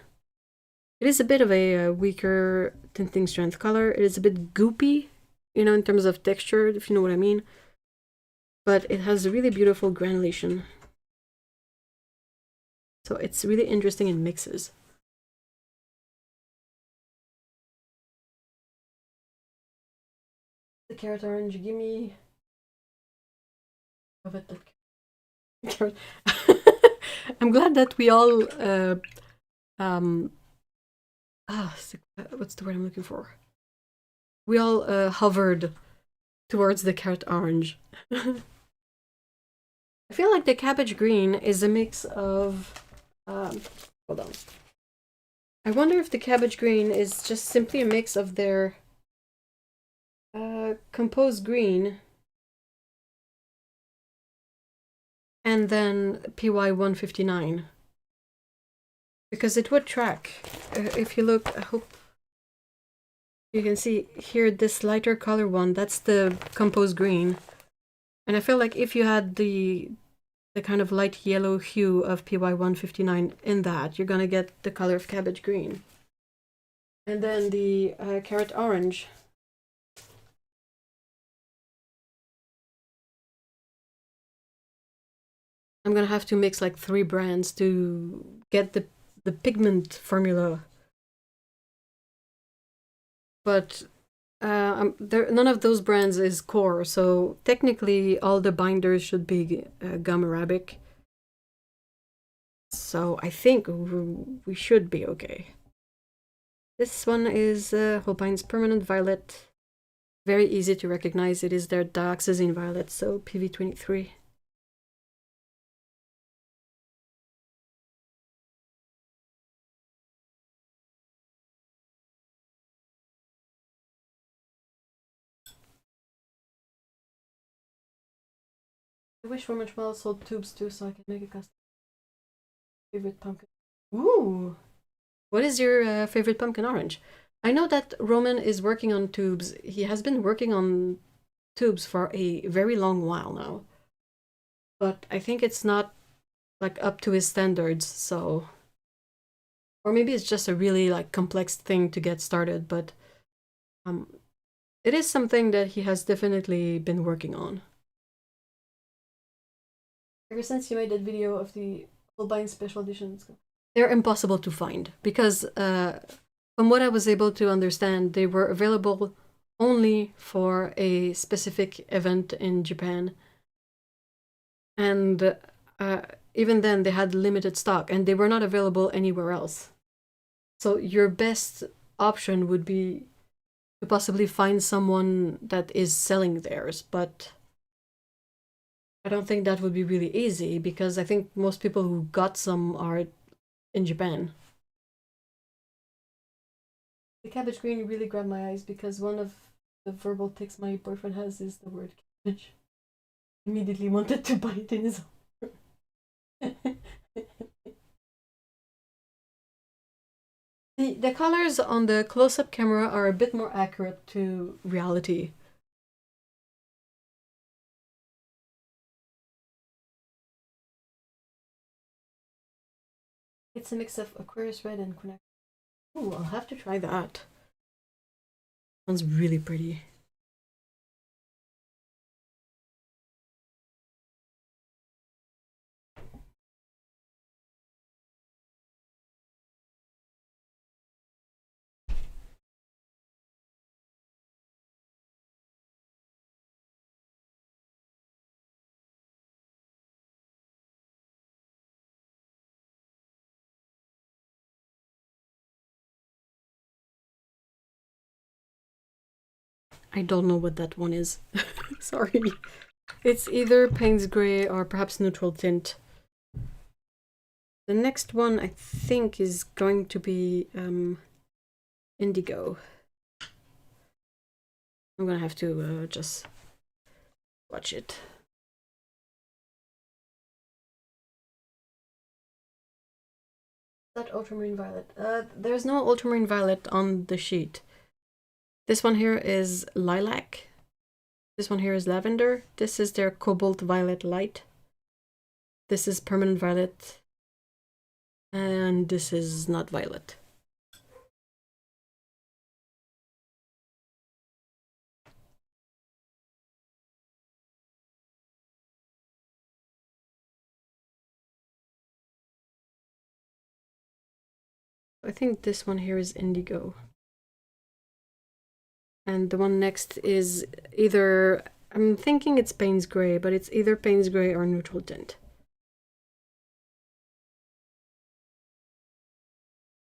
It is a bit of a weaker tinting strength color. It is a bit goopy, you know, in terms of texture, if you know what I mean. But it has a really beautiful granulation. So it's really interesting in mixes. The carrot orange, give me... I'm glad that we all what's the word I'm looking for? We all hovered towards the carrot orange. I feel like the cabbage green is a mix of hold on. I wonder if the cabbage green is just simply a mix of their composed green and then PY 159, because it would track. If you look, I hope you can see here, this lighter color one, that's the composed green. And I feel like if you had the the kind of light yellow hue of PY159 in that, you're gonna get the color of cabbage green. And then the carrot orange. I'm gonna have to mix like 3 brands to get the pigment formula. But none of those brands is core, so technically all the binders should be gum arabic. So I think we should be okay. This one is Holbein's Permanent Violet. Very easy to recognize. It is their dioxazine violet, so PV23. I wish Woomer sold tubes too, so I can make a custom favorite pumpkin. Ooh! What is your favorite pumpkin orange? I know that Roman is working on tubes. He has been working on tubes for a very long while now. But I think it's not like up to his standards, so... Or maybe it's just a really like complex thing to get started, but it is something that he has definitely been working on. Ever since you made that video of the Holbein special editions, they're impossible to find because from what I was able to understand, they were available only for a specific event in Japan. And even then, they had limited stock and they were not available anywhere else. So your best option would be to possibly find someone that is selling theirs, but I don't think that would be really easy because I think most people who got some are in Japan. The cabbage green really grabbed my eyes because one of the verbal tics my boyfriend has is the word cabbage. Immediately wanted to bite in his own. The colors on the close-up camera are a bit more accurate to reality. It's a mix of Aquarius Red and Quinac. Ooh, I'll have to try that. Sounds really pretty. I don't know what that one is. Sorry. It's either Payne's Gray or perhaps Neutral Tint. The next one I think is going to be Indigo. I'm gonna have to just watch it. That ultramarine violet. There's no ultramarine violet on the sheet. This one here is lilac. This one here is lavender. This is their cobalt violet light. This is permanent violet. And this is not violet. I think this one here is indigo. And the one next is either, I'm thinking it's Payne's Gray, but it's either Payne's Gray or Neutral Tint.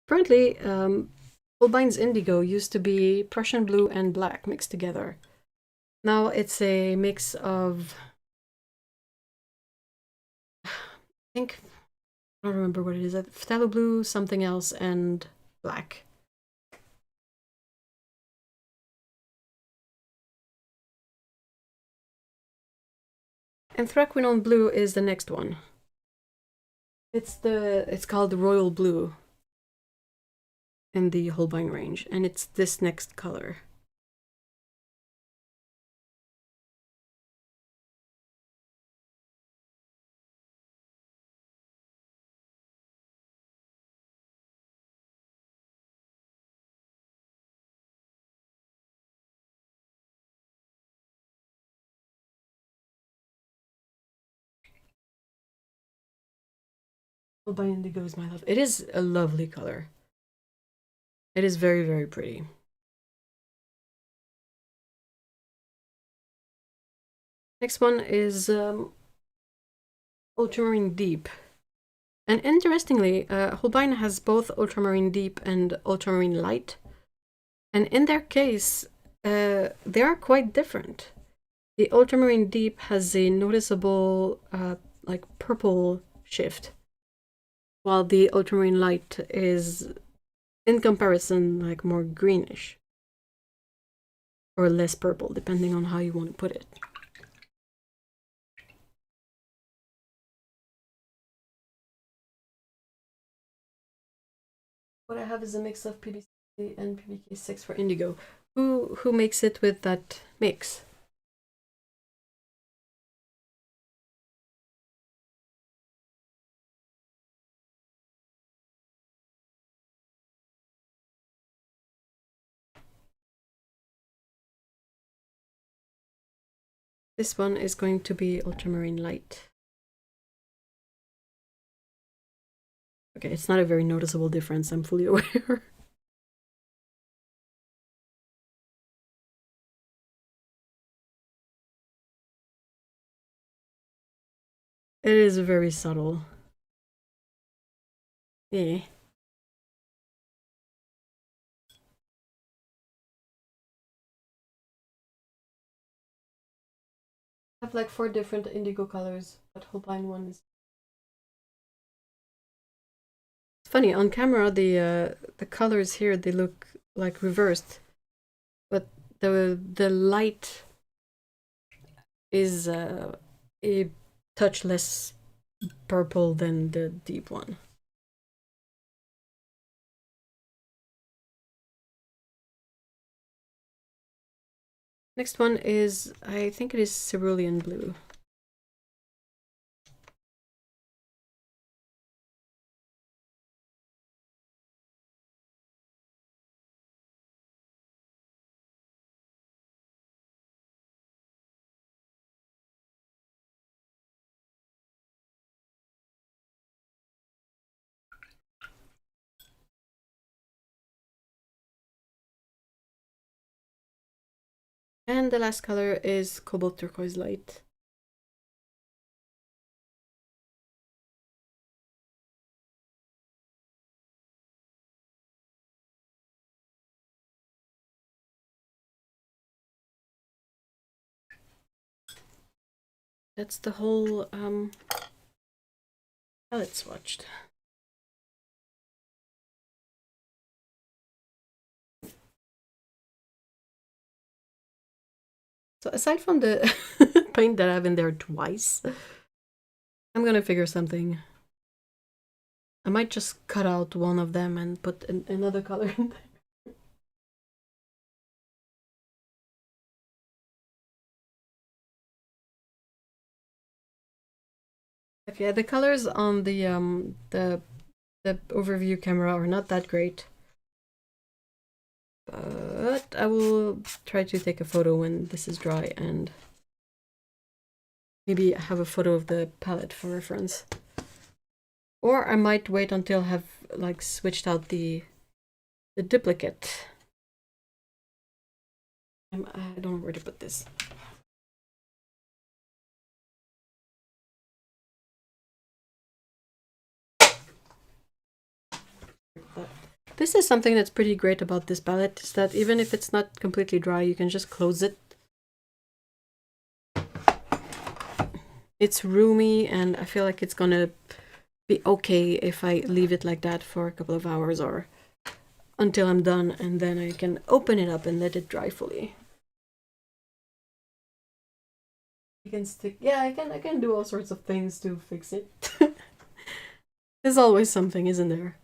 Currently, Holbein's Indigo used to be Prussian blue and black mixed together. Now it's a mix of, I think, I don't remember what it is, phthalo blue, something else, and black. Anthraquinone blue is the next one. It's called Royal Blue in the Holbein range, and it's this next color. Holbein Indigo is my love. It is a lovely color. It is very, very pretty. Next one is Ultramarine Deep. And interestingly, Holbein has both Ultramarine Deep and Ultramarine Light. And in their case, they are quite different. The Ultramarine Deep has a noticeable like purple shift, while the Ultramarine Light is, in comparison, like more greenish. Or less purple, depending on how you want to put it. What I have is a mix of PBC and PBK6 for indigo. Who makes it with that mix? This one is going to be Ultramarine Light. Okay, it's not a very noticeable difference, I'm fully aware. It is very subtle. Yeah. I have like 4 different indigo colors, but Holbein one is. It's funny, on camera the colors here, they look like reversed, but the light is a touch less purple than the deep one. Next one is, I think it is cerulean blue. And the last color is cobalt turquoise light. That's the whole palette swatched. So aside from the paint that I have in there twice, I'm gonna figure something. I might just cut out one of them and put another color in there. Okay, the colors on the overview camera are not that great, but I will try to take a photo when this is dry and maybe have a photo of the palette for reference. Or I might wait until I have like switched out the duplicate. I don't know where to put this. This is something that's pretty great about this palette, is that even if it's not completely dry, you can just close it. It's roomy, and I feel like it's gonna be okay if I leave it like that for a couple of hours or until I'm done, and then I can open it up and let it dry fully. You can stick, yeah, I can do all sorts of things to fix it. There's always something, isn't there?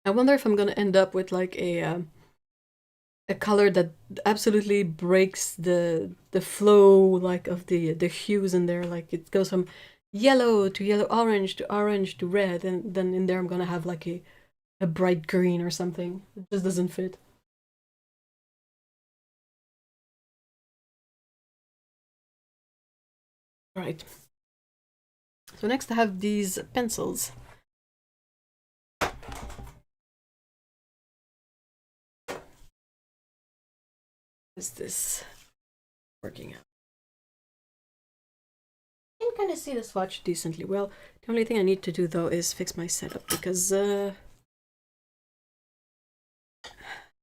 I wonder if I'm gonna end up with like a color that absolutely breaks the flow like of the hues in there. Like it goes from yellow to yellow orange to red, and then in there I'm gonna have like a bright green or something. It just doesn't fit. Right. So next I have these pencils. Is this working out? I can kind of see the swatch decently well. The only thing I need to do though is fix my setup, because I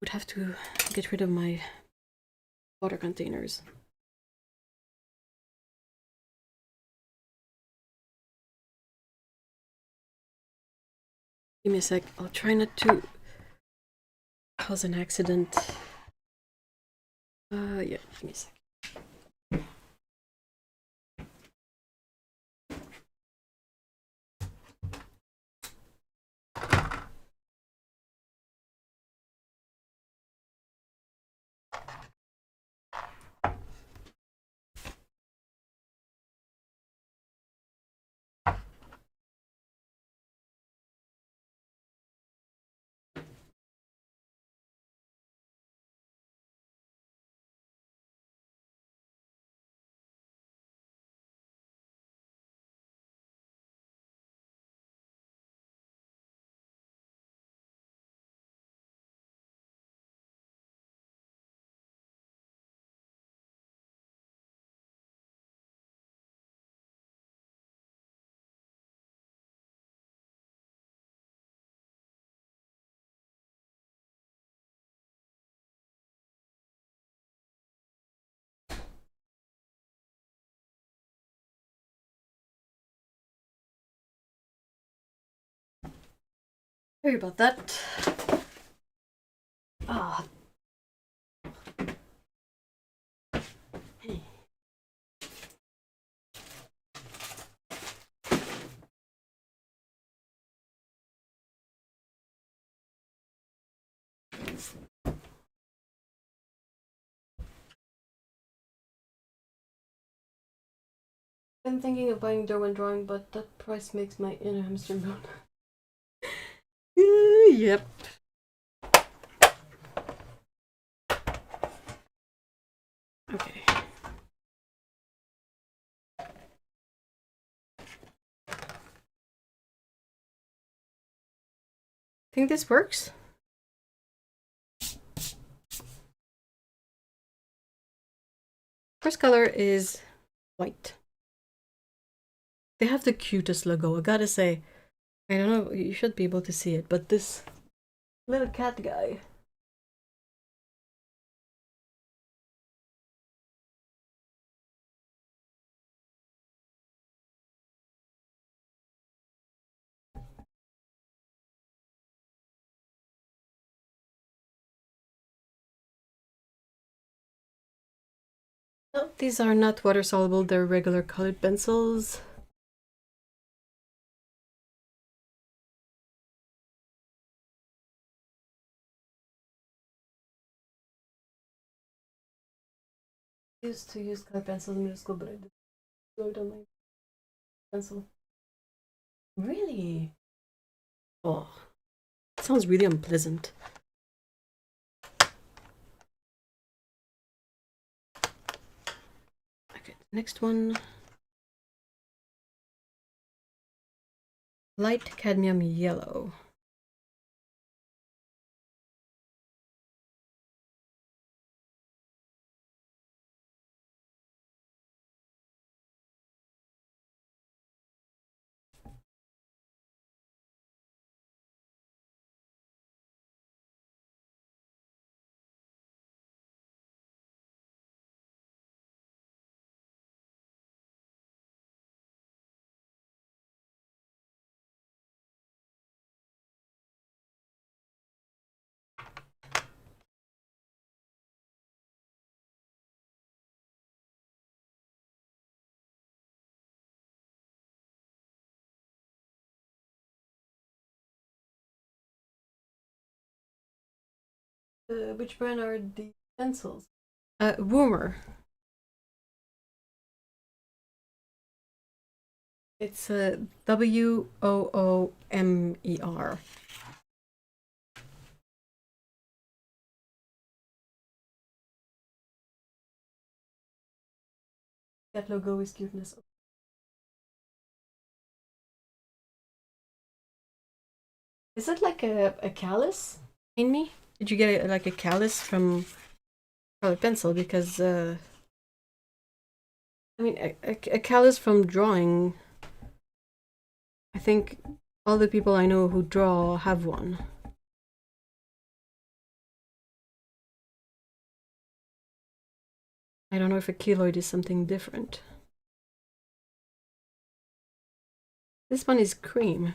would have to get rid of my water containers. Give me a sec. I'll try not to cause an accident. Yeah, give me a sec. Sorry about that. Ah. Hey. I'm thinking of buying Derwent Drawing, but that price makes my inner hamster moan. Yep. Okay. Think this works? First color is white. They have the cutest logo, I gotta say. I don't know, you should be able to see it, but this little cat guy. No, these are not water soluble, they're regular colored pencils. I used to use colored pencils in middle school, but I didn't do it on my pencil. Really? Oh, it sounds really unpleasant. Okay, next one. Light cadmium yellow. Which brand are the pencils? Woomer. It's Woomer. That logo is cuteness. Is it like a callus in me? Did you get like a callus from colored pencil? Because I mean, a callus from drawing. I think all the people I know who draw have one. I don't know if a keloid is something different. This one is cream.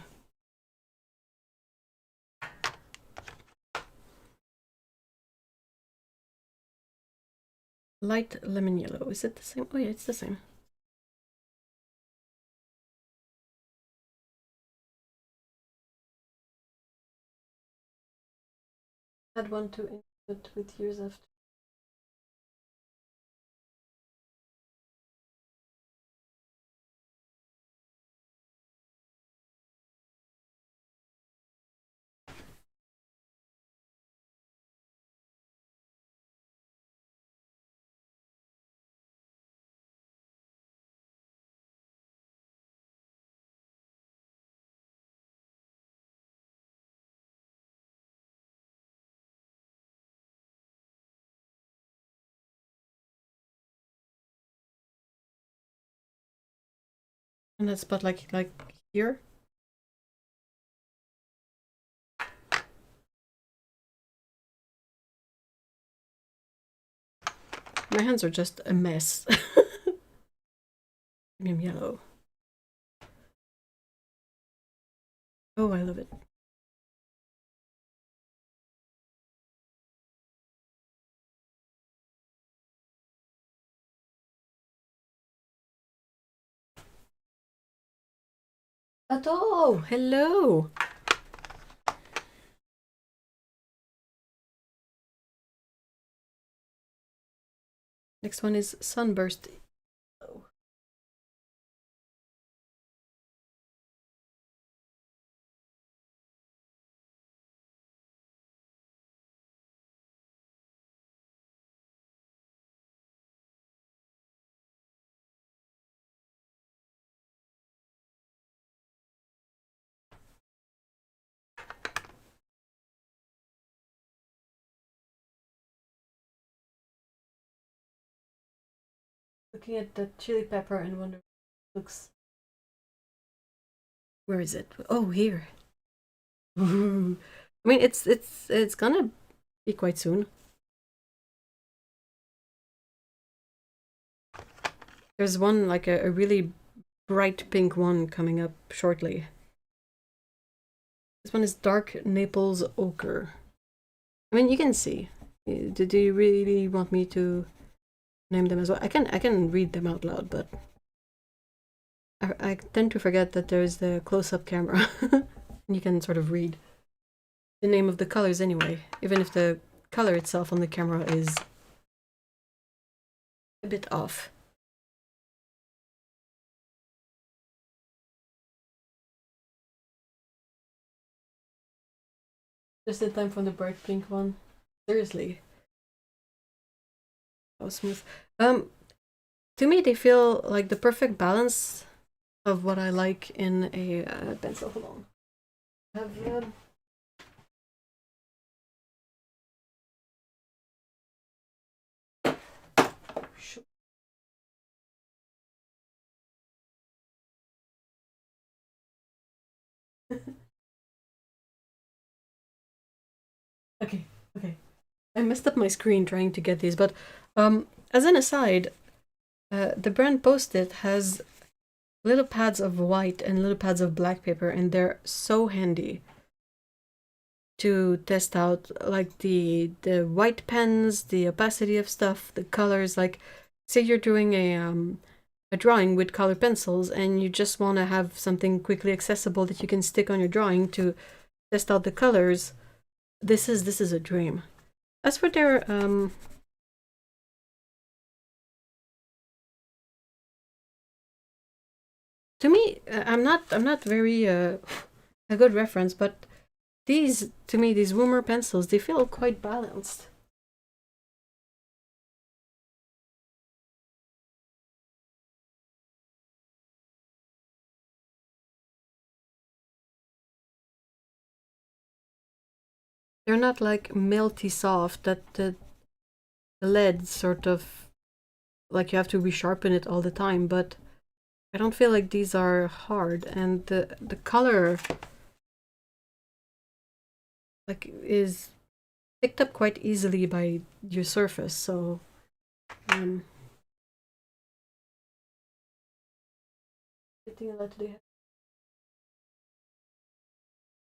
Light lemon yellow. Is it the same? Oh yeah, it's the same. Had one to input with years after. And that spot like here. My hands are just a mess. Premium yellow. Oh, I love it. Oh, hello. Next one is sunburst. Oh. Looking at the chili pepper and wonder looks. Where is it? Oh, here. Ooh. I mean, it's gonna be quite soon. There's one like a really bright pink one coming up shortly. This one is dark Naples ochre. I mean, you can see. Do you really want me to name them as well? I can read them out loud, but I tend to forget that there's the close-up camera. You can sort of read the name of the colors anyway, even if the color itself on the camera is a bit off. Just in time for the bright pink one. Seriously. That was smooth. To me, they feel like the perfect balance of what I like in a pencil. Hold on. Have okay, okay. I messed up my screen trying to get these, but as an aside, the brand Post-it has little pads of white and little pads of black paper, and they're so handy to test out like the white pens, the opacity of stuff, the colors. Like, say you're doing a drawing with colored pencils, and you just want to have something quickly accessible that you can stick on your drawing to test out the colors. This is a dream. As for their to me, I'm not very a good reference, but these to me these Woomer pencils, they feel quite balanced. they're not like melty soft that the lead sort of like you have to resharpen it all the time, but I don't feel like these are hard, and the color like is picked up quite easily by your surface, so anything I like to do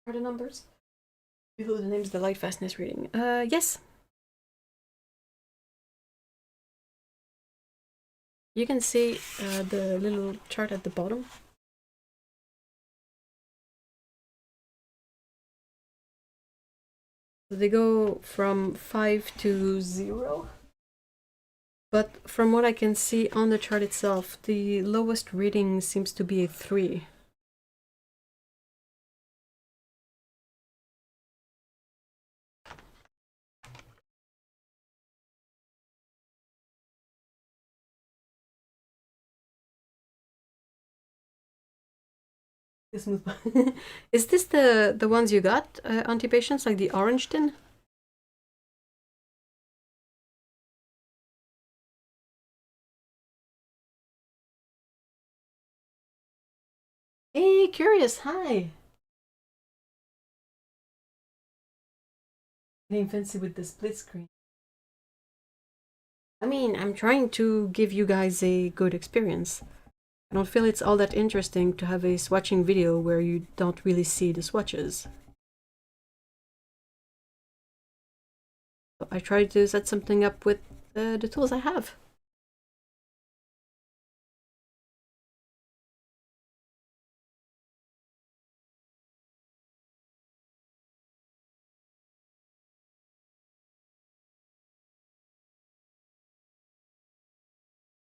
are the numbers below the names, the light fastness reading. Yes. You can see the little chart at the bottom. So they go from 5 to 0. But from what I can see on the chart itself, the lowest reading seems to be a 3. Is this the ones you got, anti-patients, like the orange tin? Hey, curious, hi! Getting fancy with the split screen. I mean, I'm trying to give you guys a good experience. I don't feel it's all that interesting to have a swatching video where you don't really see the swatches. So I tried to set something up with the tools I have.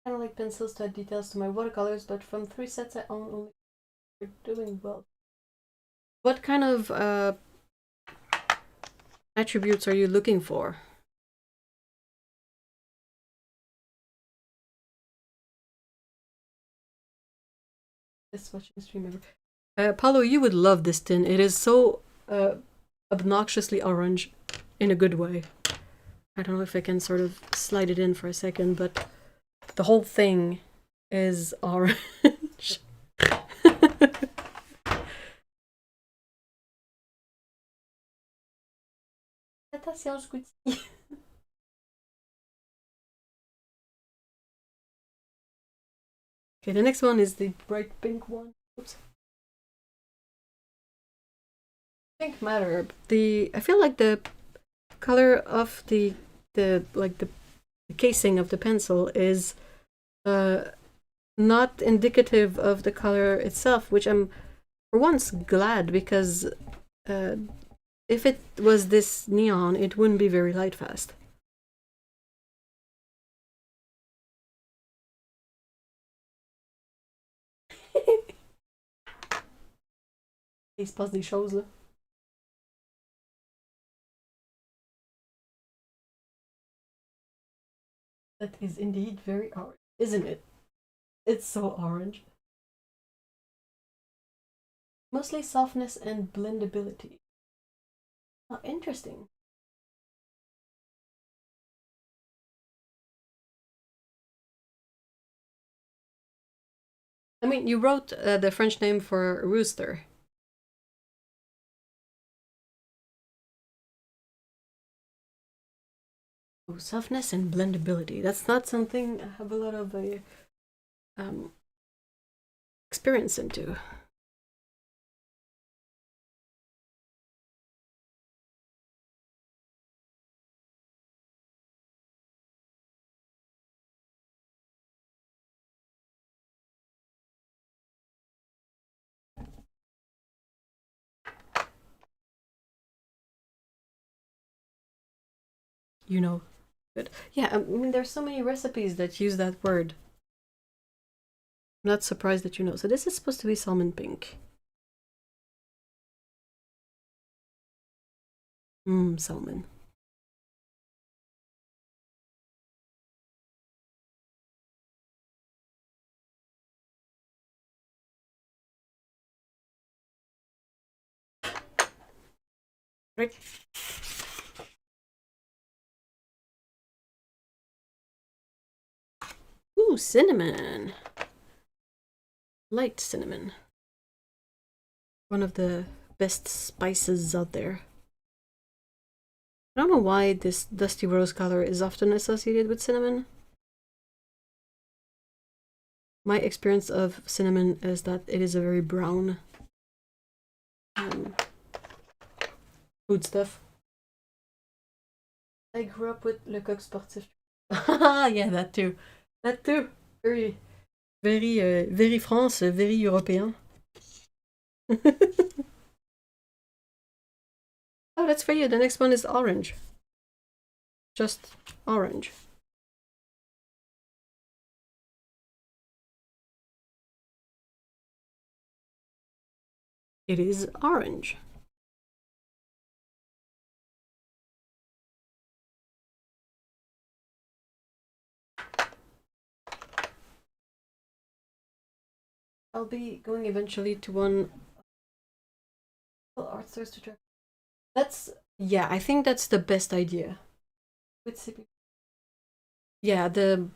I don't like pencils to add details to my watercolors, but from 3 sets I only are doing well. What kind of attributes are you looking for? This watching stream ever. Paulo, you would love this tin. It is so obnoxiously orange in a good way. I don't know if I can sort of slide it in for a second, but the whole thing is orange. Attention, Scooty. Okay, the next one is the bright pink one. Oops. Pink matter. I feel like the color of the casing of the pencil is not indicative of the color itself, which I'm for once glad, because if it was this neon, it wouldn't be very light fast. Il se passe des choses là. That is indeed very orange, isn't it? It's so orange. Mostly softness and blendability. Oh, interesting. I mean, you wrote the French name for rooster. Oh, softness and blendability. That's not something I have a lot of experience into. You know, good. Yeah, I mean, there's so many recipes that use that word. I'm not surprised that you know. So this is supposed to be salmon pink. Salmon. Right. Ooh, cinnamon. Light cinnamon. One of the best spices out there. I don't know why this dusty rose color is often associated with cinnamon. My experience of cinnamon is that it is a very brown food stuff. I grew up with Le Coq Sportif. Yeah, that too. That too. Very, very France, very European. Oh, that's for you. The next one is orange. Just orange. It is orange. I'll be going eventually to one art stores to try. That's, yeah, I think that's the best idea. With CP. Yeah, the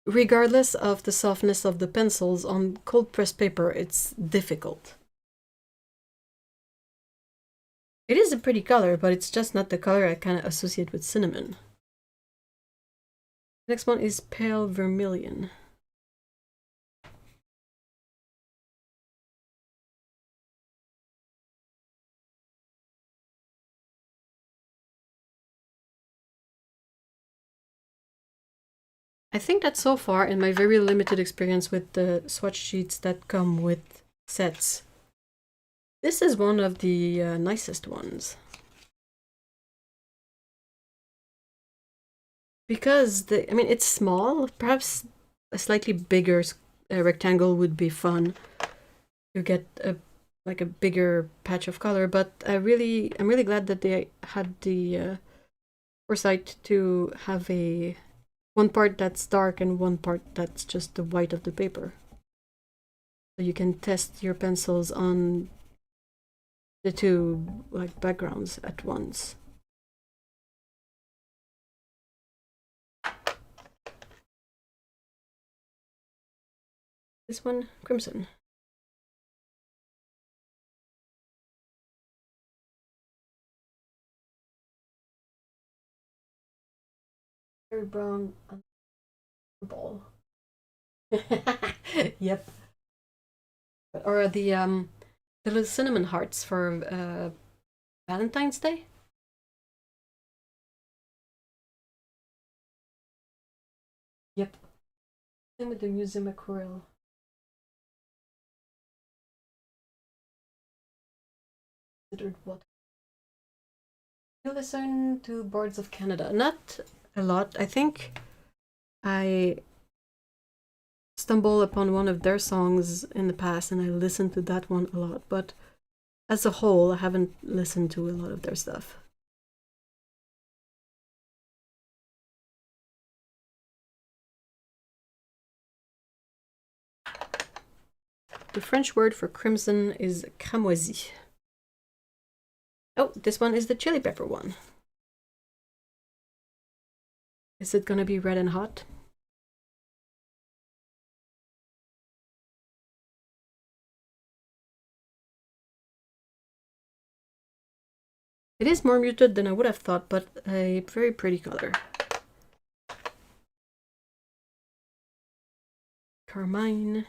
regardless of the softness of the pencils on cold pressed paper, it's difficult. It is a pretty color, but it's just not the color I kind of associate with cinnamon. Next one is pale vermilion. I think that so far, in my very limited experience with the swatch sheets that come with sets, this is one of the nicest ones. Because, I mean, it's small. Perhaps a slightly bigger rectangle would be fun to get like a bigger patch of color. But I'm really glad that they had the foresight to have one part that's dark and one part that's just the white of the paper. So you can test your pencils on the two like backgrounds at once. This one, crimson. Very brown ball. Yep. Or the little cinnamon hearts for Valentine's Day. Yep. Same with the museum aquarelle. Considered what? You listen to Boards of Canada. Not a lot. I think I stumbled upon one of their songs in the past and I listened to that one a lot, but as a whole, I haven't listened to a lot of their stuff. The French word for crimson is cramoisi. Oh, this one is the chili pepper one. Is it gonna be red and hot? It is more muted than I would have thought, but a very pretty color. Carmine.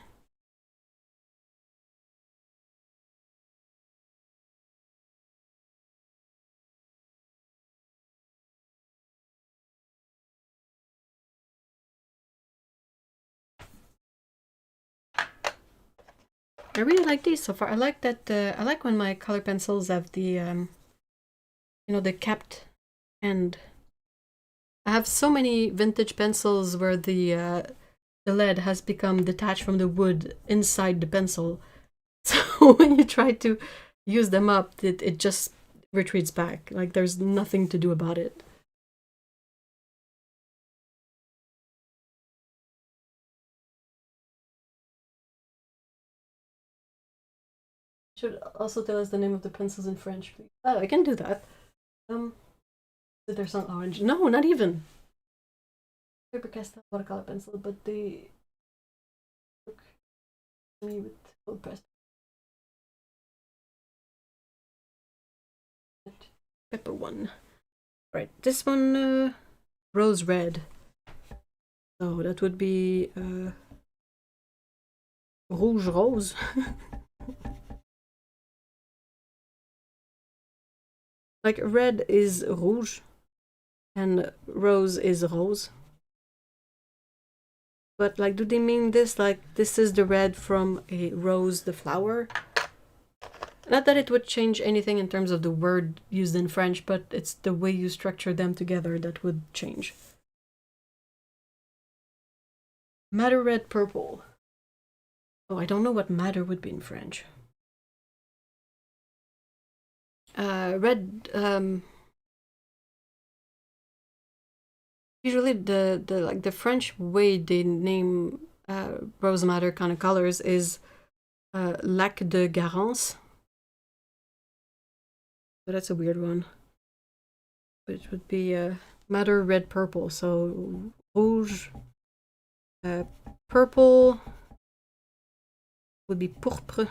I really like these so far. I like that. I like when my color pencils have the, you know, the capped end. I have so many vintage pencils where the lead has become detached from the wood inside the pencil. So when you try to use them up, it just retreats back. Like there's nothing to do about it. Should also tell us the name of the pencils in French, please. Oh, I can do that. There's some orange. No, not even. Faber-Castell watercolor pencil, but they look to me with cold pressed. Pepper one. Right, this one, rose red. So that would be rouge rose. Like red is rouge and rose is rose. But like, do they mean this? Like, this is the red from a rose, the flower? Not that it would change anything in terms of the word used in French, but it's the way you structure them together that would change. Madder red purple. Oh, I don't know what madder would be in French. Red, usually the French way they name rose madder kind of colors is lac de Garance. But that's a weird one. Which would be madder red purple. So rouge, purple would be pourpre.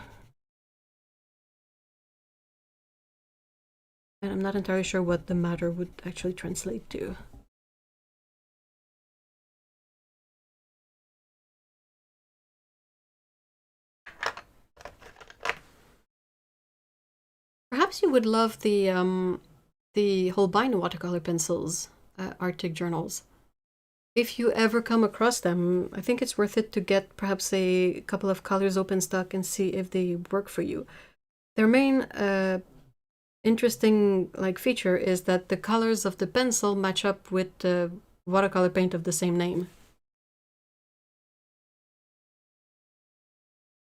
And I'm not entirely sure what the madder would actually translate to. Perhaps you would love the Holbein watercolor pencils, Arctic journals. If you ever come across them, I think it's worth it to get perhaps a couple of colors open stock and see if they work for you. Their main interesting feature is that the colors of the pencil match up with the watercolor paint of the same name.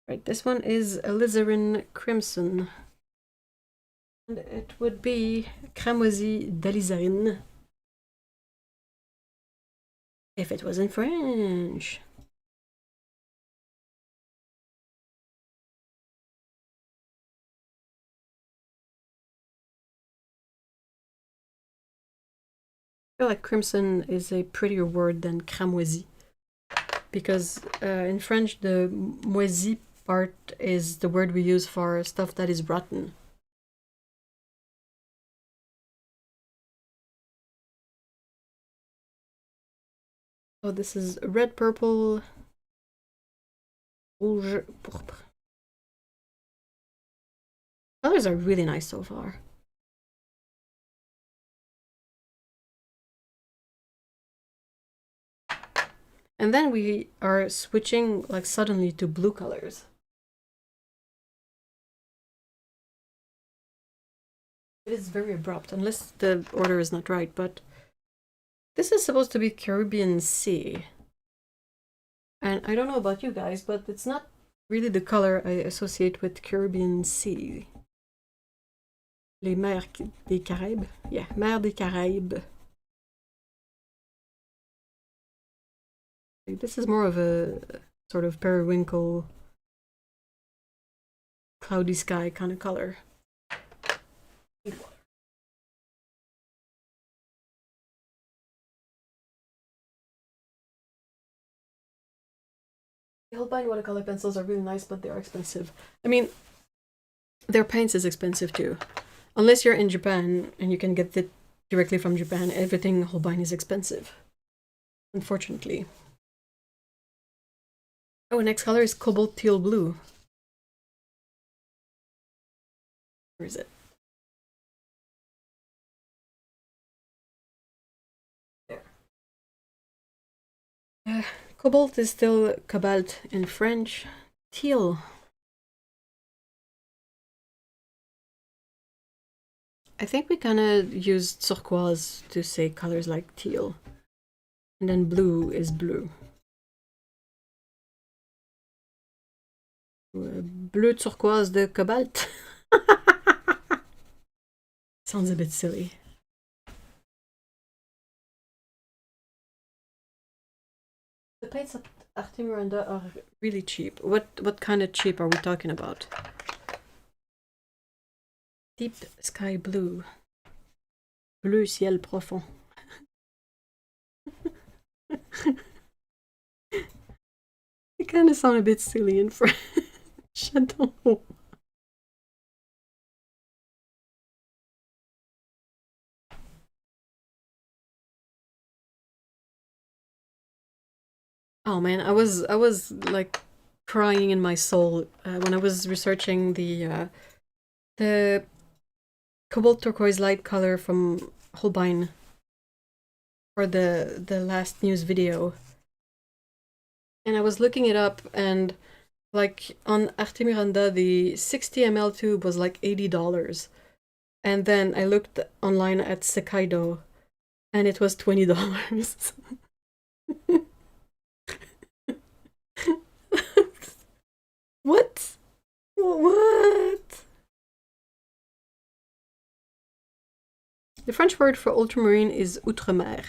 Right, this one is alizarin crimson. And it would be cramoisi d'alizarin if it was in French. I feel like crimson is a prettier word than cramoisi, because in French the moisi part is the word we use for stuff that is rotten. Oh, this is red, purple, rouge, pourpre. Colors are really nice so far. And then we are switching suddenly to blue colors. It is very abrupt, unless the order is not right, but this is supposed to be Caribbean Sea. And I don't know about you guys, but it's not really the color I associate with Caribbean Sea. Les mers des Caraïbes? Yeah, mer des Caraïbes. This is more of a sort of periwinkle, cloudy sky kind of color. The Holbein watercolor pencils are really nice, but they are expensive. I mean, their paints is expensive too. Unless you're in Japan and you can get it directly from Japan, everything Holbein is expensive, unfortunately. Oh, next color is cobalt teal blue. Where is it? There. Cobalt is still cobalt in French. Teal. I think we kind of used turquoise to say colors like teal. And then blue is blue. Bleu turquoise de cobalt. Sounds a bit silly. The paints at Arte Miranda are really cheap. What kind of cheap are we talking about? Deep sky blue. Bleu ciel profond. It kind of sound a bit silly in French. I don't know. Oh man, I was like crying in my soul when I was researching the cobalt turquoise light color from Holbein for the last news video, and I was looking it up, and like on Arte Miranda, the 60 ml tube was like $80, and then I looked online at Sekaido, and it was $20. What? What? The French word for ultramarine is outremer.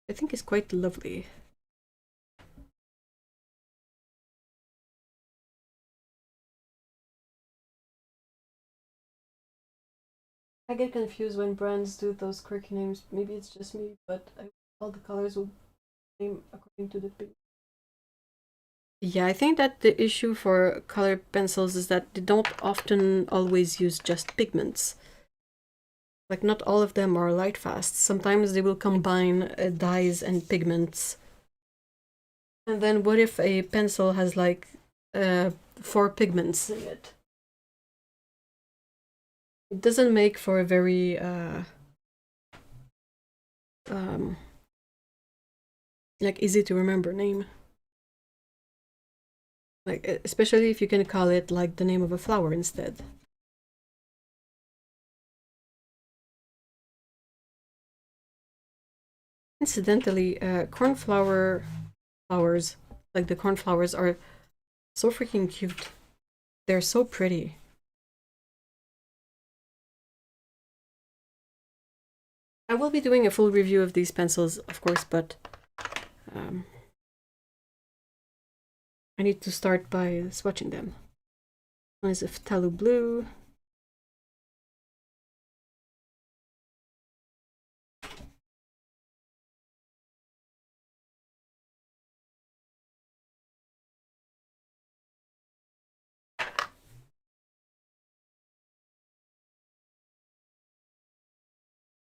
I think it's quite lovely. I get confused when brands do those quirky names. Maybe it's just me, but all the colors will name according to the pigment. Yeah, I think that the issue for colored pencils is that they don't often always use just pigments. Like, not all of them are light fast. Sometimes they will combine dyes and pigments. And then what if a pencil has like 4 pigments in it? It doesn't make for a very like easy to remember name. Like, especially if you can call it like the name of a flower instead. Incidentally, cornflower flowers, like the cornflowers, are so freaking cute. They're so pretty. I will be doing a full review of these pencils, of course, but I need to start by swatching them. One is a phthalo blue.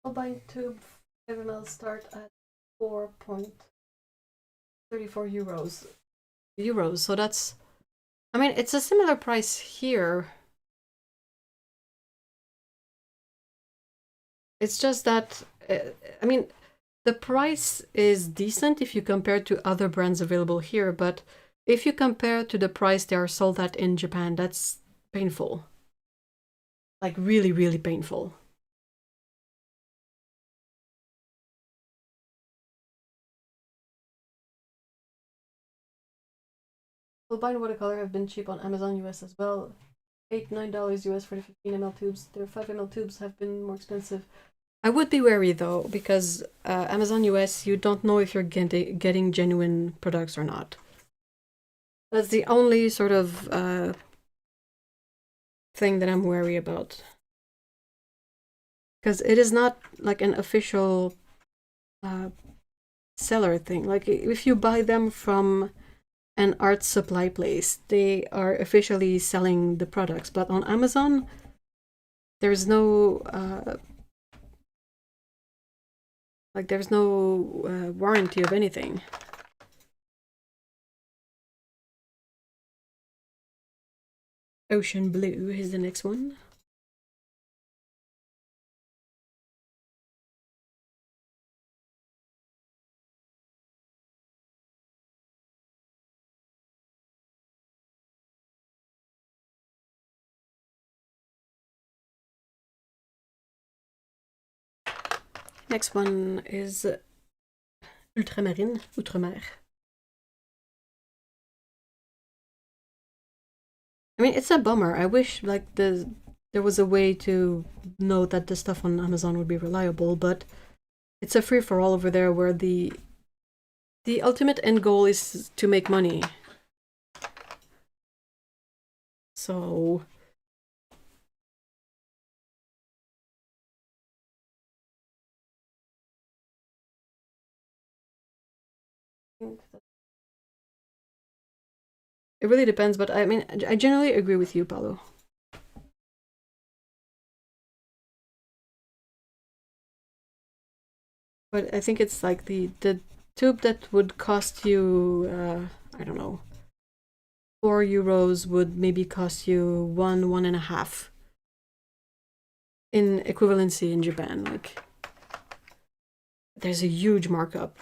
Holbein tube 5 ml start at 4.34 euros. So that's, I mean, it's a similar price here. It's just that, I mean, the price is decent if you compare to other brands available here, but if you compare to the price they are sold at in Japan, that's painful. Like, really, really painful. Holbein watercolor have been cheap on Amazon US as well. $8-9 US for the 15 ml tubes. Their 5 ml tubes have been more expensive. I would be wary though, because Amazon US, you don't know if you're getting genuine products or not. That's the only sort of thing that I'm wary about. Because it is not like an official seller thing. Like, if you buy them from an art supply place, they are officially selling the products. But on Amazon, there's no warranty of anything. Ocean blue is the next one. Next one is ultramarine, outremer. I mean, it's a bummer. I wish like there was a way to know that the stuff on Amazon would be reliable, but it's a free for all over there where the ultimate end goal is to make money. So It really depends, but I mean, I generally agree with you, Paolo. But I think it's like the tube that would cost you, I don't know, €4 would maybe cost you one and a half in equivalency in Japan. Like, there's a huge markup.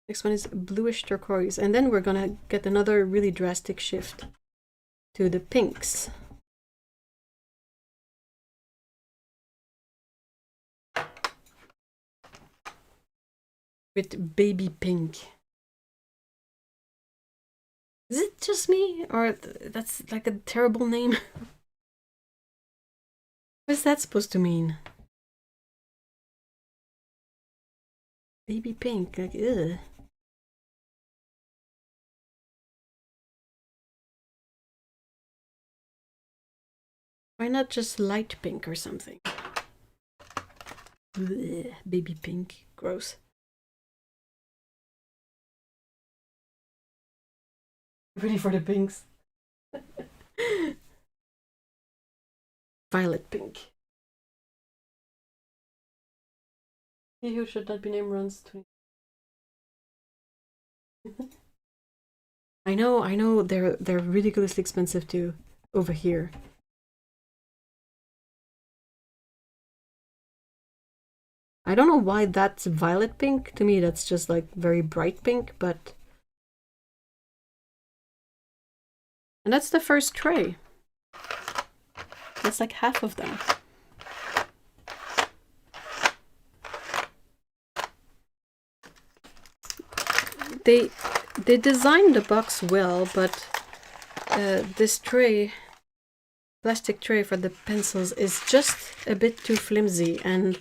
Next one is bluish turquoise, and then we're gonna get another really drastic shift to the pinks. With baby pink. Is it just me, or that's like a terrible name? What's that supposed to mean? Baby pink, like, ugh. Why not just light pink or something? Ugh, baby pink, gross. Ready for the pinks? Violet pink. He who should not be named runs 20. I know, they're ridiculously expensive too over here. I don't know why that's violet pink. To me, that's just like very bright pink, but... And that's the first tray. That's like half of them. They designed the box well, but this tray, plastic tray for the pencils, is just a bit too flimsy, and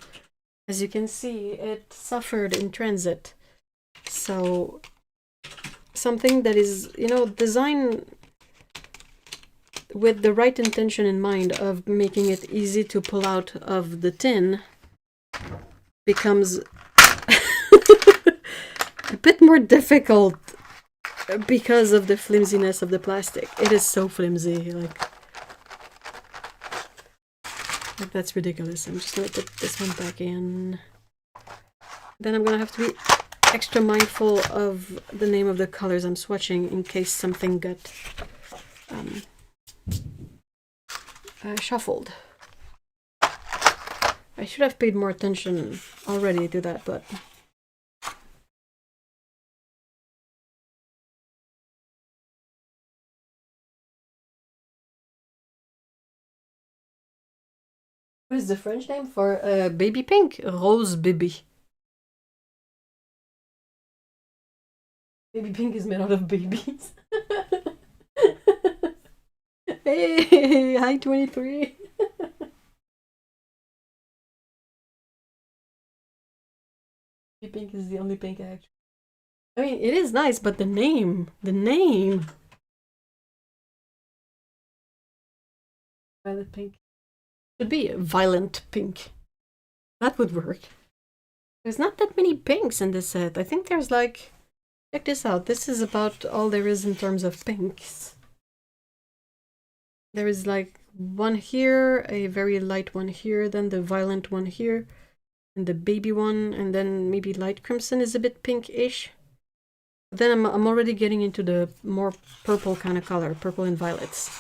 as you can see, it suffered in transit. So something that is, you know, designed with the right intention in mind of making it easy to pull out of the tin becomes a bit more difficult because of the flimsiness of the plastic. It is so flimsy, like that's ridiculous. I'm just gonna put this one back in. Then I'm gonna have to be extra mindful of the name of the colors I'm swatching in case something got shuffled. I should have paid more attention already to that, but what is the French name for baby pink? Rose baby. Baby pink is made out of babies. Hey, hi 23. Baby pink is the only pink I actually... I mean, it is nice, but the name. Violet pink. Should be violent pink. That would work. There's not that many pinks in this set. I think there's like... Check this out. This is about all there is in terms of pinks. There is like one here, a very light one here, then the violent one here, and the baby one, and then maybe light crimson is a bit pink-ish. Then I'm already getting into the more purple kind of color, purple and violets.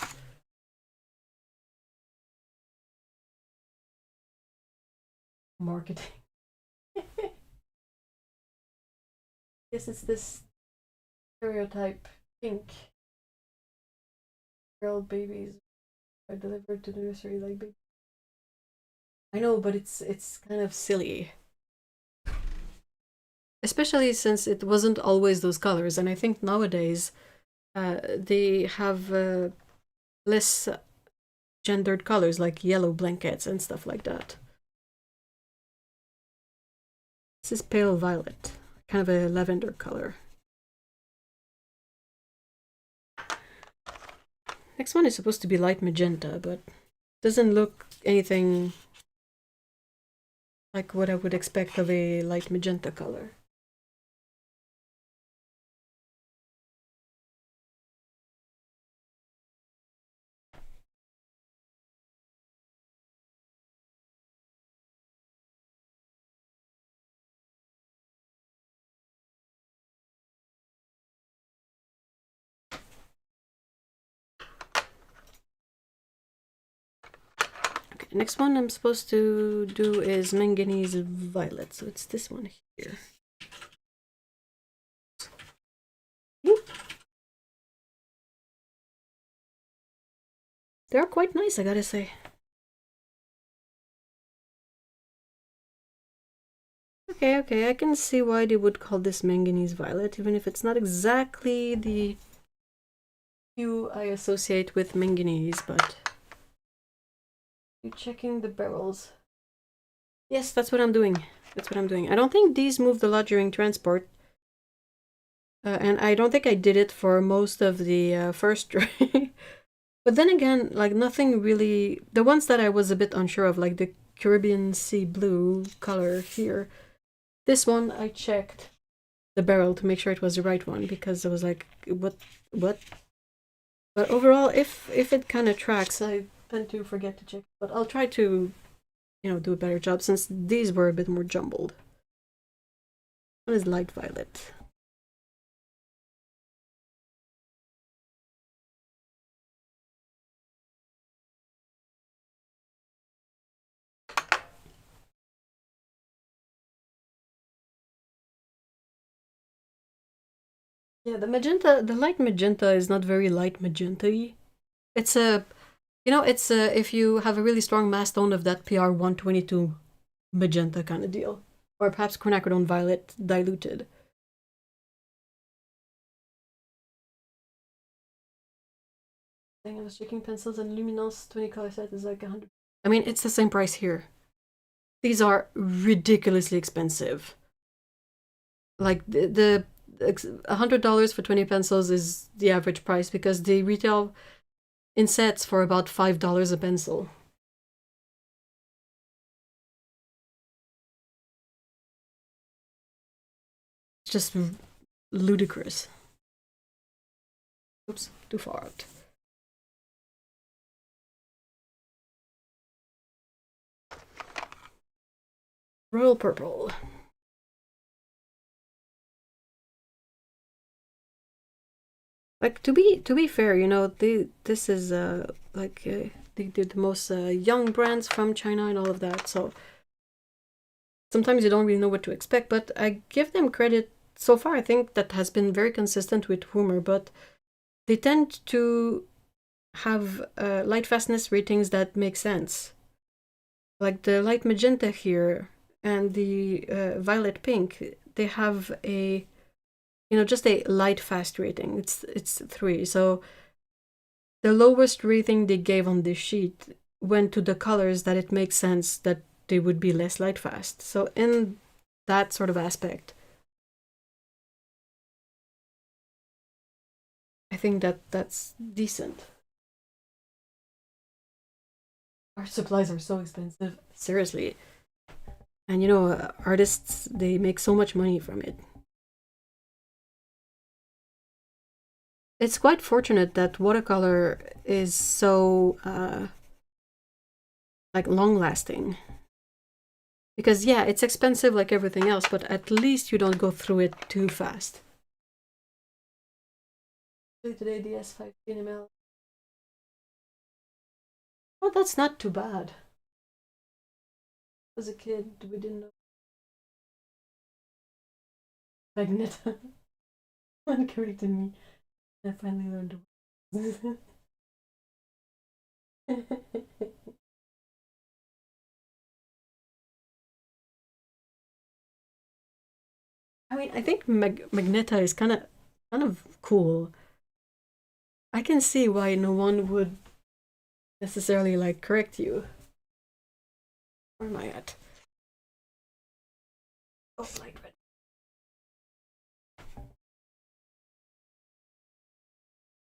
Marketing. Yes, it's this stereotype pink. Girl babies are delivered to the nursery like babies. I know, but it's kind of silly. Especially since it wasn't always those colors, and I think nowadays they have less gendered colors like yellow blankets and stuff like that. This is pale violet, kind of a lavender color. Next one is supposed to be light magenta, but doesn't look anything like what I would expect of a light magenta color. Okay, next one I'm supposed to do is manganese violet, so it's this one here. Whoop. They're quite nice, I gotta say. Okay, I can see why they would call this manganese violet, even if it's not exactly the hue I associate with manganese, but... You're checking the barrels. Yes, that's what I'm doing. That's what I'm doing. I don't think these moved a lot during transport. And I don't think I did it for most of the first try. But then again, like nothing really... The ones that I was a bit unsure of, like the Caribbean Sea Blue color here. This one, I checked the barrel to make sure it was the right one, because I was like, what? But overall, if it kind of tracks, I tend to forget to check. But I'll try to, you know, do a better job, since these were a bit more jumbled. One is light violet. Yeah, the magenta, the light magenta is not very light magenta-y. It's a, you know, it's a, if you have a really strong mass tone of that PR 122 magenta kind of deal. Or perhaps quinacridone violet diluted. I was checking pencils and luminance 20 color set is like 100. I mean, it's the same price here. These are ridiculously expensive. Like the $100 for 20 pencils is the average price, because they retail in sets for about $5 a pencil. It's just ludicrous. Oops, too far out. Royal purple. Like to be fair, you know, this is like the most young brands from China and all of that. So sometimes you don't really know what to expect, but I give them credit. So far, I think that has been very consistent with Woomer, but they tend to have light fastness ratings that make sense. Like the light magenta here and the violet pink, they have a, you know, just a light fast rating. It's 3. So the lowest rating they gave on this sheet went to the colors that it makes sense that they would be less light fast. So in that sort of aspect, I think that's decent. Our supplies are so expensive, seriously. And you know, artists, they make so much money from it. It's quite fortunate that watercolor is so like long-lasting. Because yeah, it's expensive like everything else, but at least you don't go through it too fast. Today the S5 ml. Well, that's not too bad. As a kid, we didn't know. Magneto. One corrected me. I finally learned to. I mean, I think Magneta is kind of cool. I can see why no one would necessarily like correct you. Where am I at? Oh, light red.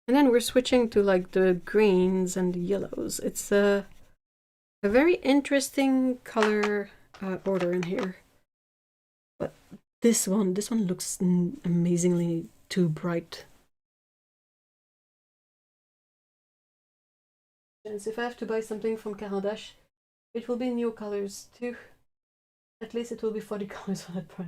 And then we're switching to like the greens and the yellows. It's A very interesting color order in here. But this one looks amazingly too bright. And if I have to buy something from Caturdays, it will be new colors too. At least it will be 40 colors for that price.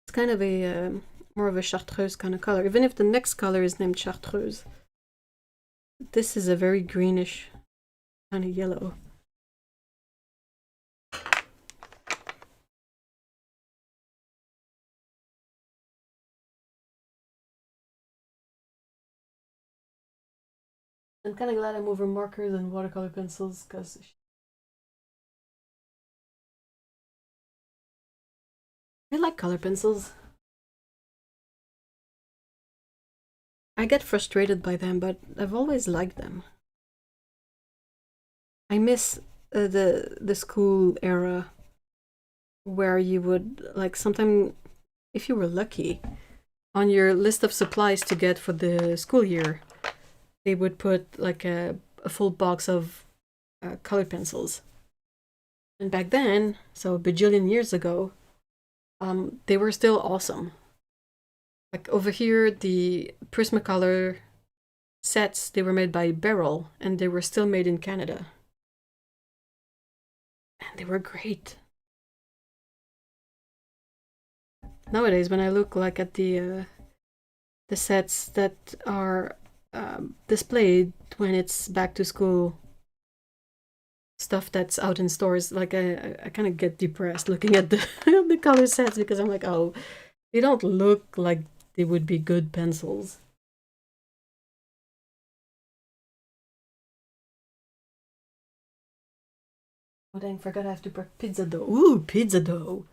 It's kind of a more of a chartreuse kind of color, even if the next color is named chartreuse. This is a very greenish kind of yellow. I'm kind of glad I'm over markers and watercolor pencils because I like color pencils. I get frustrated by them, but I've always liked them. I miss the school era where you would, like, sometimes, if you were lucky, on your list of supplies to get for the school year, they would put like a full box of colored pencils. And back then, so a bajillion years ago, they were still awesome. Like over here, the Prismacolor sets, they were made by Beryl, and they were still made in Canada. And they were great. Nowadays, when I look like at the sets that are displayed when it's back to school, stuff that's out in stores, like I kind of get depressed looking at the the color sets because I'm like, oh, they don't look like they would be good pencils. Oh dang, forgot I have to prep pizza dough. Ooh, pizza dough.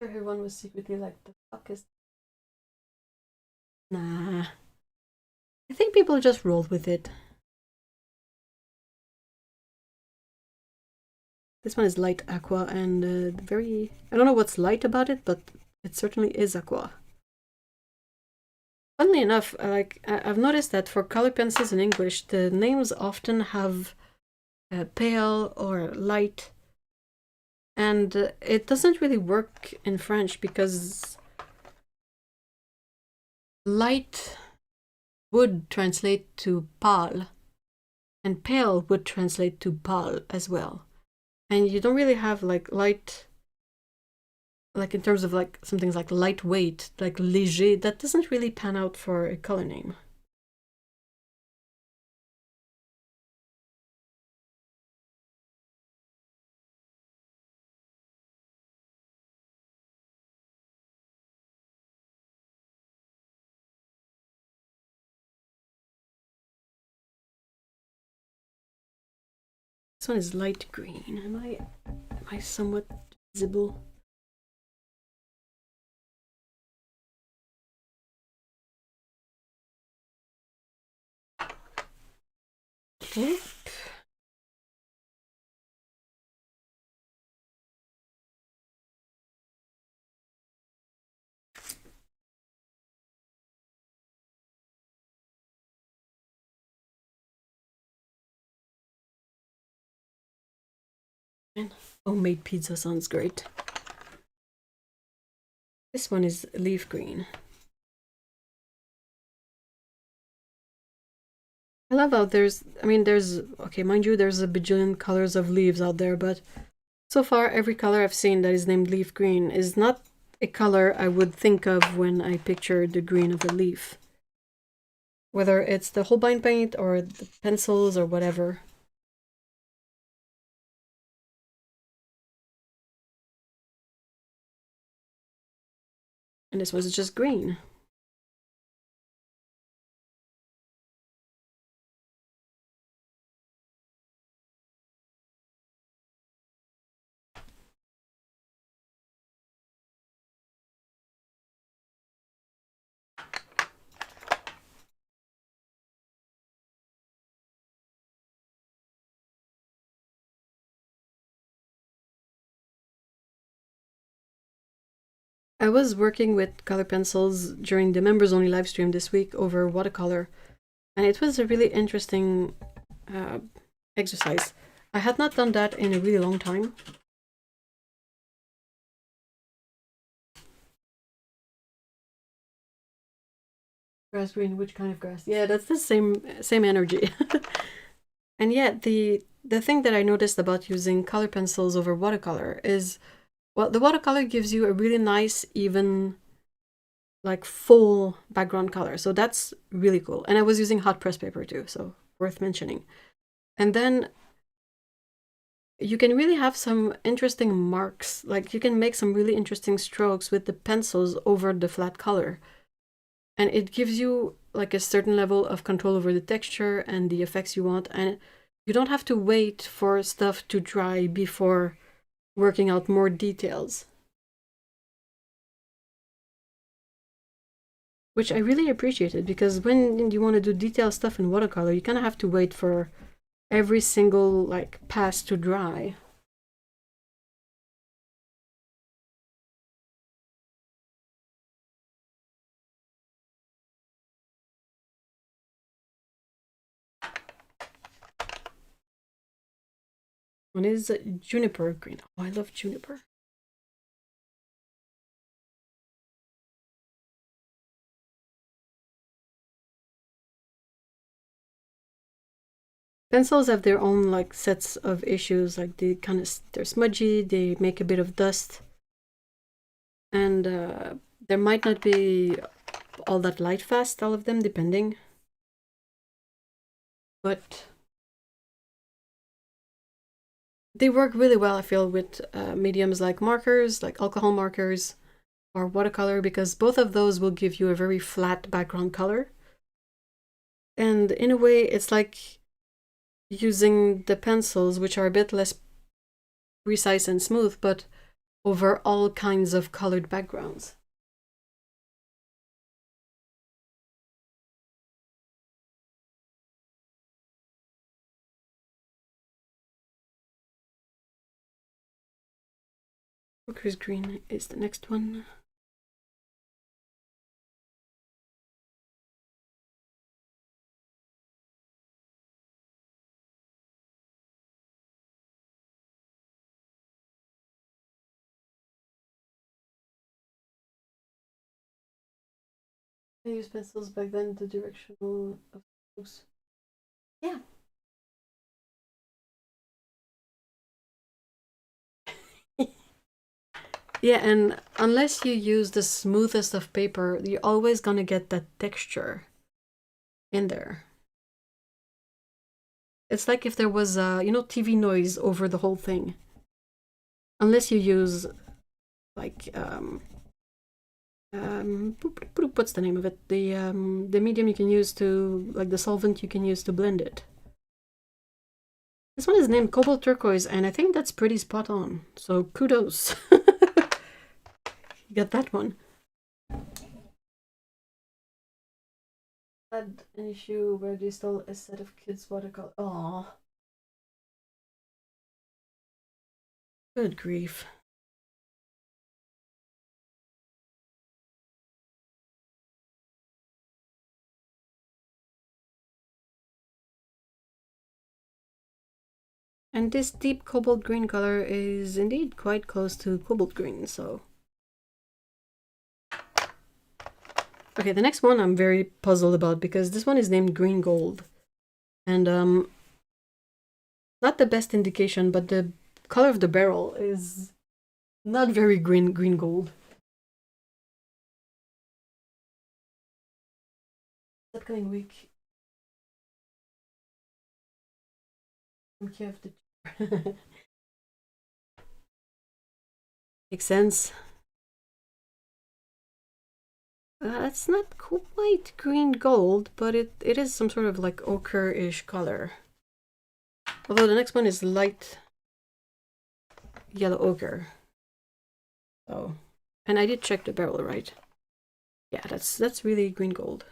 Everyone was secretly like, the fuck is... Nah. I think people just rolled with it. This one is light aqua and very... I don't know what's light about it, but it certainly is aqua. Funnily enough, I've noticed that for color pencils in English, the names often have pale or light, and it doesn't really work in French because light would translate to pâle, and pale would translate to pâle as well. And you don't really have like light, like in terms of like some things like lightweight, like léger, that doesn't really pan out for a color name. This one is light green. Am I somewhat visible? Okay. Homemade pizza sounds great. This one is leaf green. I love how there's, okay, mind you, there's a bajillion colors of leaves out there, but so far every color I've seen that is named leaf green is not a color I would think of when I picture the green of a leaf. Whether it's the Holbein paint or the pencils or whatever. And this was just green. I was working with color pencils during the members only live stream this week over watercolor, and it was a really interesting exercise. I had not done that in a really long time. Grass green, which kind of grass? Yeah, that's the same energy. And yet the thing that I noticed about using color pencils over watercolor is, well, the watercolor gives you a really nice, even, like, full background color. So that's really cool. And I was using hot press paper too, so worth mentioning. And then you can really have some interesting marks. Like, you can make some really interesting strokes with the pencils over the flat color. And it gives you like a certain level of control over the texture and the effects you want. And you don't have to wait for stuff to dry before working out more details, which I really appreciated, because when you want to do detailed stuff in watercolor, you kind of have to wait for every single like pass to dry. One is juniper green. Oh, I love juniper. Pencils have their own like sets of issues. Like they're smudgy, they make a bit of dust, and there might not be all that light fast, all of them, depending. But they work really well, I feel, with mediums like markers, like alcohol markers or watercolor, because both of those will give you a very flat background color. And in a way, it's like using the pencils, which are a bit less precise and smooth, but over all kinds of colored backgrounds. Booker's green is the next one. I used pencils back then, the directional of those. Yeah. Yeah, and unless you use the smoothest of paper, you're always gonna get that texture in there. It's like if there was, TV noise over the whole thing. Unless you use, like, what's the name of it? The medium you can use to, like, the solvent you can use to blend it. This one is named Cobalt Turquoise, and I think that's pretty spot on. So kudos. You got that one. Had an issue where they stole a set of kids' watercolor. Aww. Good grief. And this deep cobalt green color is indeed quite close to cobalt green, so... Okay, the next one I'm very puzzled about, because this one is named Green Gold. And, not the best indication, but the color of the barrel is not very green gold. Upcoming week. Makes sense. It's not quite green gold, but it is some sort of like ochre-ish color. Although the next one is light yellow ochre. Oh, and I did check the barrel, right? Yeah, that's really green gold.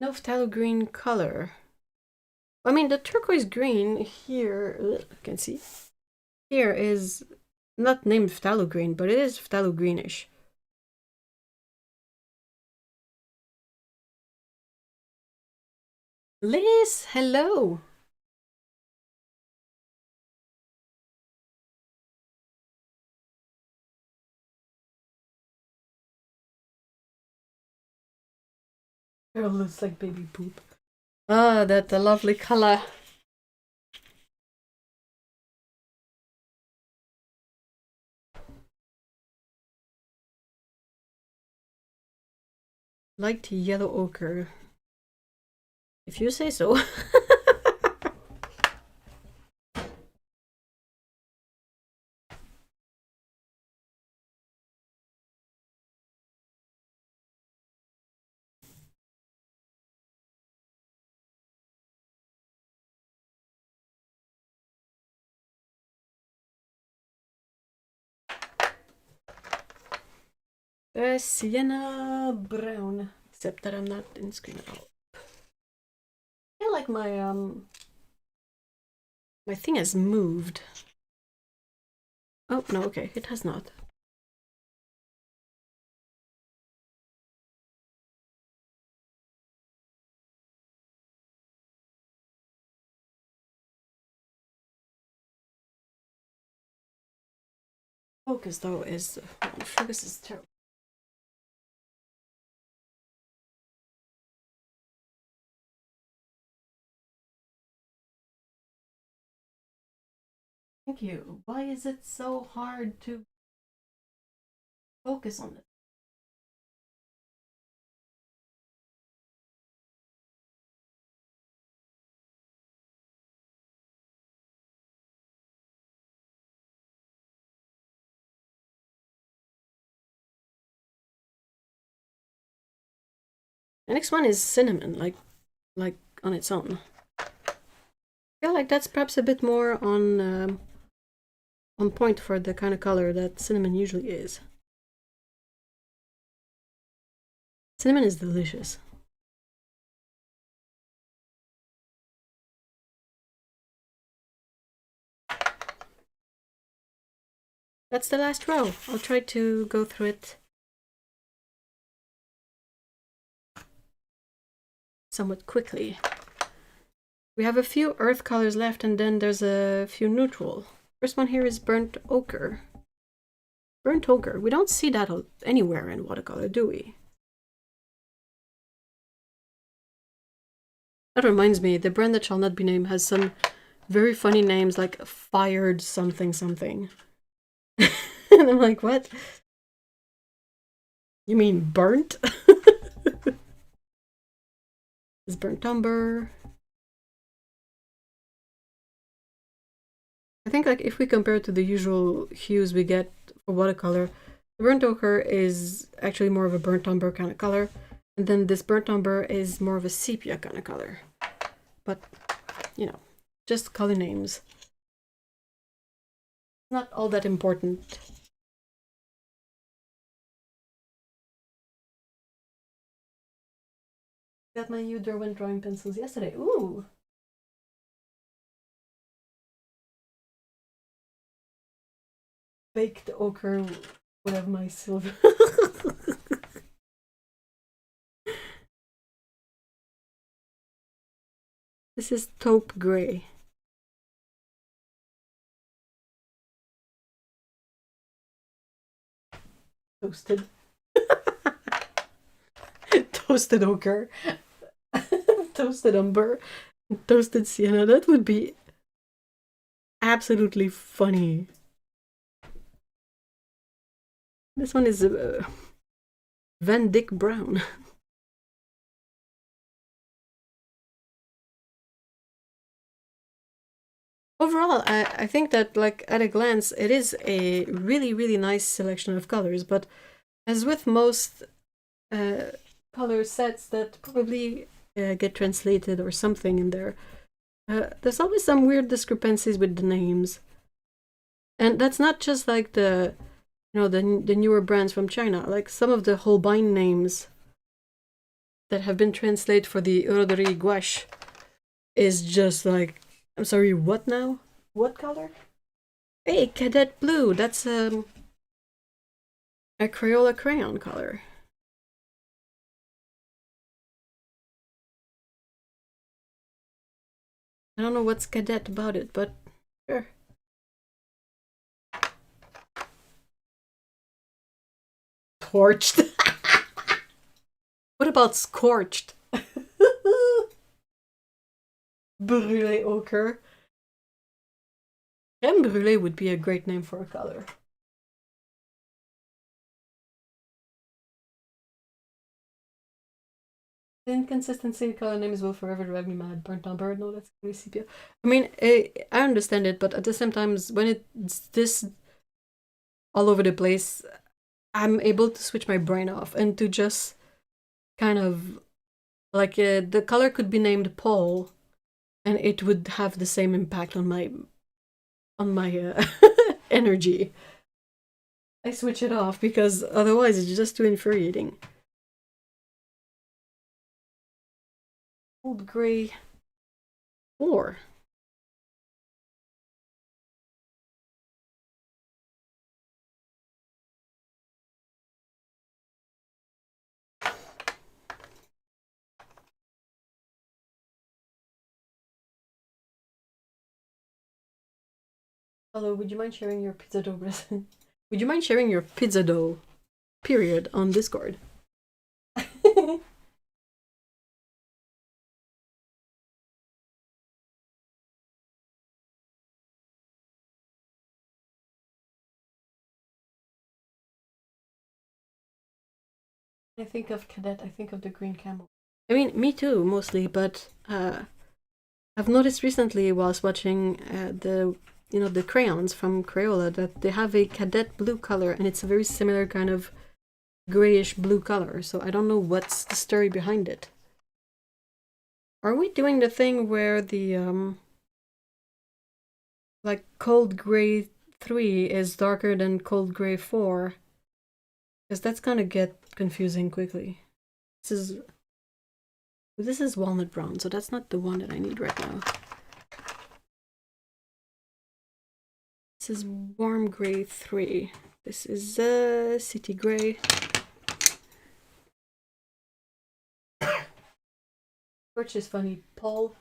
No phthalo green color. I mean, the turquoise green here, you can see, here is not named phthalo green, but it is phthalo greenish. Liz, hello. Oh, looks like baby poop. Ah, that lovely color. Light yellow ochre. If you say so. Sienna brown. Except that I'm not in screen at all. I feel like my thing has moved. Oh no, okay, it has not. Focus though is focus is terrible. Thank you. Why is it so hard to focus on it? The next one is cinnamon, like on its own. I feel like that's perhaps a bit more on point for the kind of color that cinnamon usually is. Cinnamon is delicious. That's the last row. I'll try to go through it somewhat quickly. We have a few earth colors left, and then there's a few neutral. First one here is burnt ochre. Burnt ochre. We don't see that anywhere in watercolor, do we? That reminds me, the brand that shall not be named has some very funny names like Fired something something. And I'm like, what? You mean burnt? Is burnt umber. I think like if we compare it to the usual hues we get for watercolor, the burnt ochre is actually more of a burnt umber kind of color, and then this burnt umber is more of a sepia kind of color. But, you know, just color names. Not all that important. Got my new Derwent drawing pencils yesterday. Ooh! Baked ochre would have my silver. This is taupe gray. Toasted. Toasted ochre. Toasted umber. Toasted sienna. That would be absolutely funny. This one is Van Dyck Brown. Overall, I think that, like, at a glance, it is a really, really nice selection of colors, but as with most color sets that probably get translated or something in there, there's always some weird discrepancies with the names. And that's not just like the newer brands from China. Like some of the Holbein names that have been translated for the Rodori gouache is just like, I'm sorry, what now? What color? Hey, cadet blue. That's a Crayola crayon color. I don't know what's cadet about it, but sure. Torched. What about scorched? Brûlé ochre. Crème brûlée would be a great name for a color. The inconsistency color names will forever drive me mad. Burnt on bird, no, that's really sepia. I mean, I understand it, but at the same time, when it's this all over the place, I'm able to switch my brain off and to just kind of like the color could be named Paul, and it would have the same impact on my energy. I switch it off because otherwise it's just too infuriating. Old gray 4. Hello, would you mind sharing your pizza dough recipe? Would you mind sharing your pizza dough, period, on Discord? I think of cadet, I think of the green camel. I mean, me too, mostly, but I've noticed recently whilst watching the crayons from Crayola that they have a cadet blue color, and it's a very similar kind of grayish blue color, so I don't know what's the story behind it. Are we doing the thing where the like cold gray 3 is darker than cold gray 4? Because that's gonna get confusing quickly. This is walnut brown, so that's not the one that I need right now. This is warm gray 3. This is city gray. Torch is funny. Paul.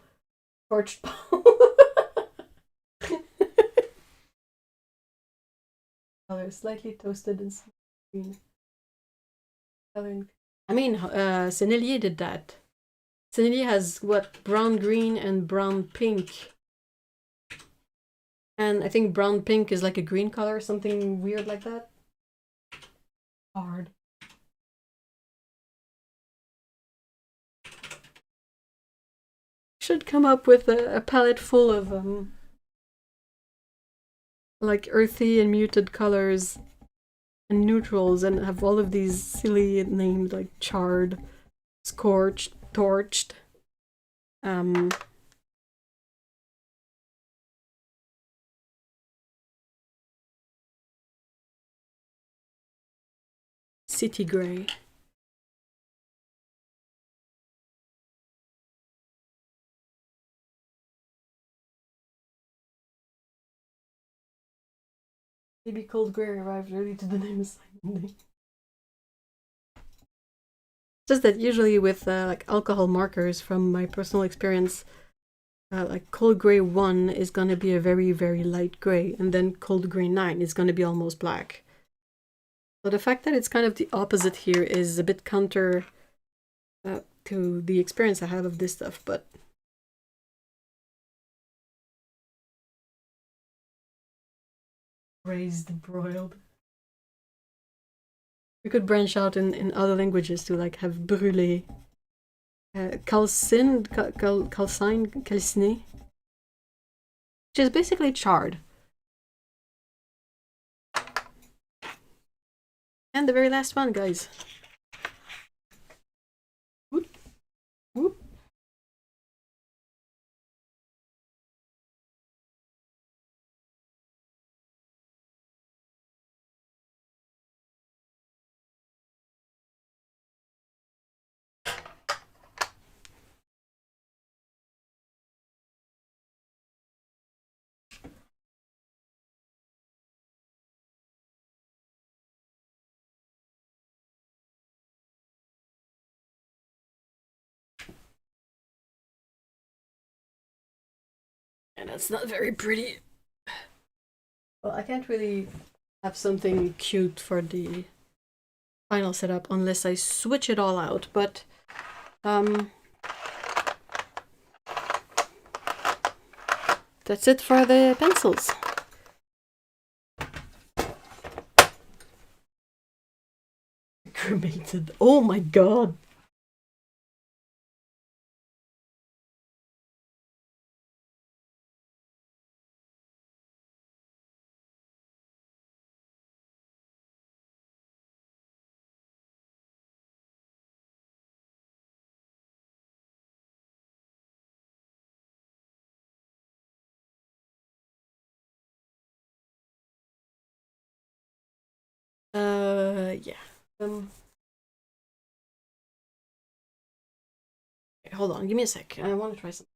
Torched Paul. Color slightly toasted and green. Coloring. I mean, Sennelier did that. Sennelier has what? Brown green and brown pink. And I think brown pink is like a green color, something weird like that. Hard. Should come up with a palette full of like earthy and muted colors and neutrals, and have all of these silly names like charred, scorched, torched. City gray. Maybe cold gray arrived early to the name assignment. Just that usually with like alcohol markers, from my personal experience, like cold gray 1 is gonna be a very, very light gray, and then cold gray 9 is gonna be almost black. So the fact that it's kind of the opposite here is a bit counter to the experience I have of this stuff, but braised, broiled. We could branch out in other languages to like have brûlé, calcine, calciné, which is basically charred. And the very last one, guys. Whoop, whoop. And that's not very pretty. Well, I can't really have something cute for the final setup unless I switch it all out, but that's it for the pencils. Cremated. Oh my god. Yeah. Hold on, give me a sec. I want to try something.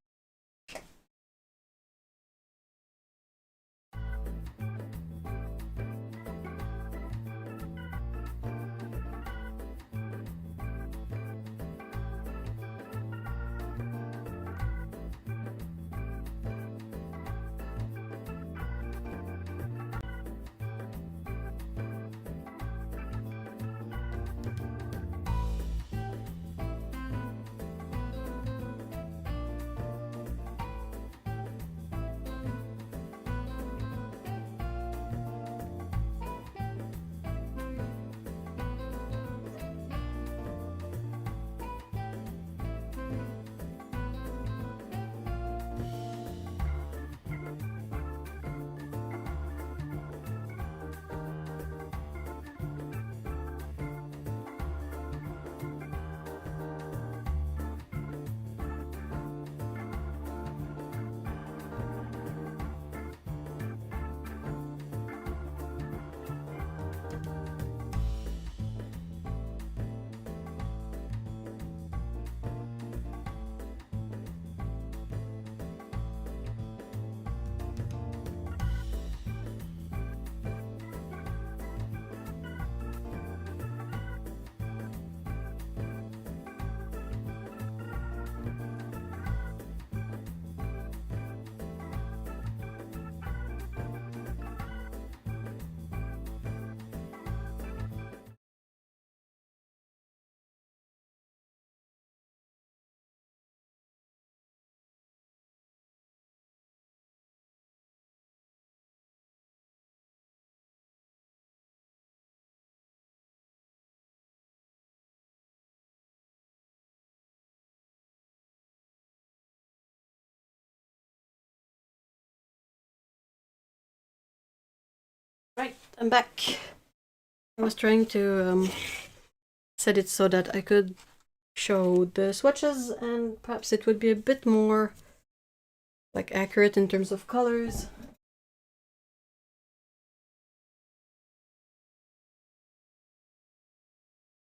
Right, I'm back. I was trying to set it so that I could show the swatches and perhaps it would be a bit more like accurate in terms of colors.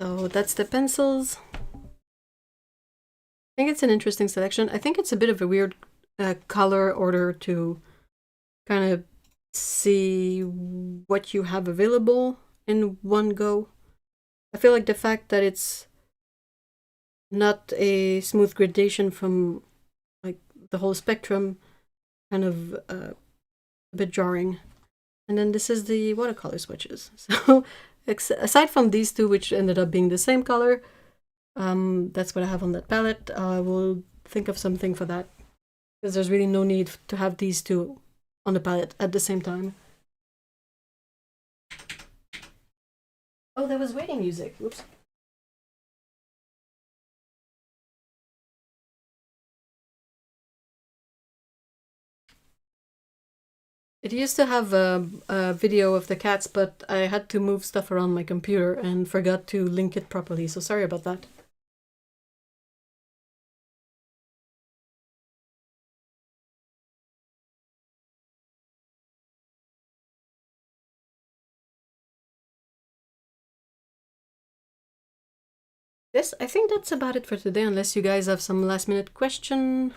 So that's the pencils. I think it's an interesting selection. I think it's a bit of a weird color order to kind of see what you have available in one go. I feel like the fact that it's not a smooth gradation from like the whole spectrum kind of a bit jarring. And then this is the watercolor swatches. So aside from these two, which ended up being the same color, that's what I have on that palette. I will think of something for that because there's really no need to have these two on the palette at the same time. Oh, there was waiting music. Oops. It used to have a video of the cats, but I had to move stuff around my computer and forgot to link it properly, so sorry about that. Yes, I think that's about it for today, unless you guys have some last minute question.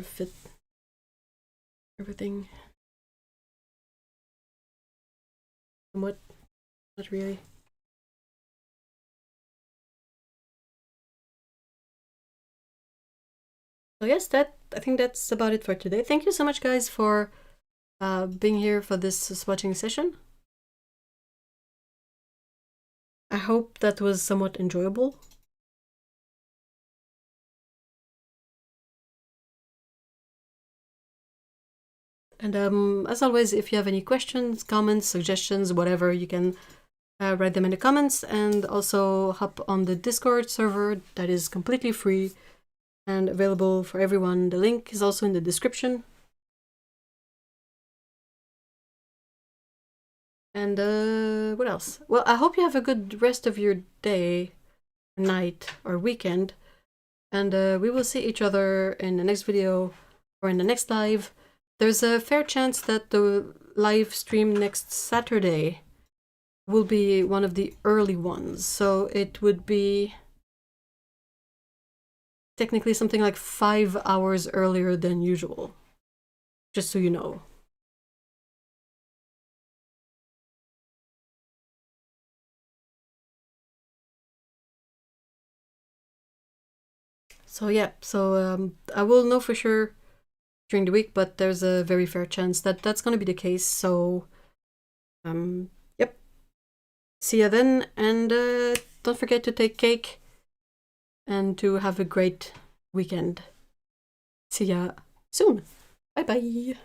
Fit everything. Somewhat, not really. So yes, I think that's about it for today. Thank you so much, guys, for being here for this swatching session. I hope that was somewhat enjoyable. And as always, if you have any questions, comments, suggestions, whatever, you can write them in the comments, and also hop on the Discord server that is completely free and available for everyone. The link is also in the description. And what else? Well, I hope you have a good rest of your day, night, or weekend. And we will see each other in the next video or in the next live. There's a fair chance that the live stream next Saturday will be one of the early ones. So it would be technically something like 5 hours earlier than usual. Just so you know. So yeah, I will know for sure during the week, but there's a very fair chance that that's going to be the case. So, yep. See ya then, and don't forget to take cake and to have a great weekend. See ya soon. Bye bye.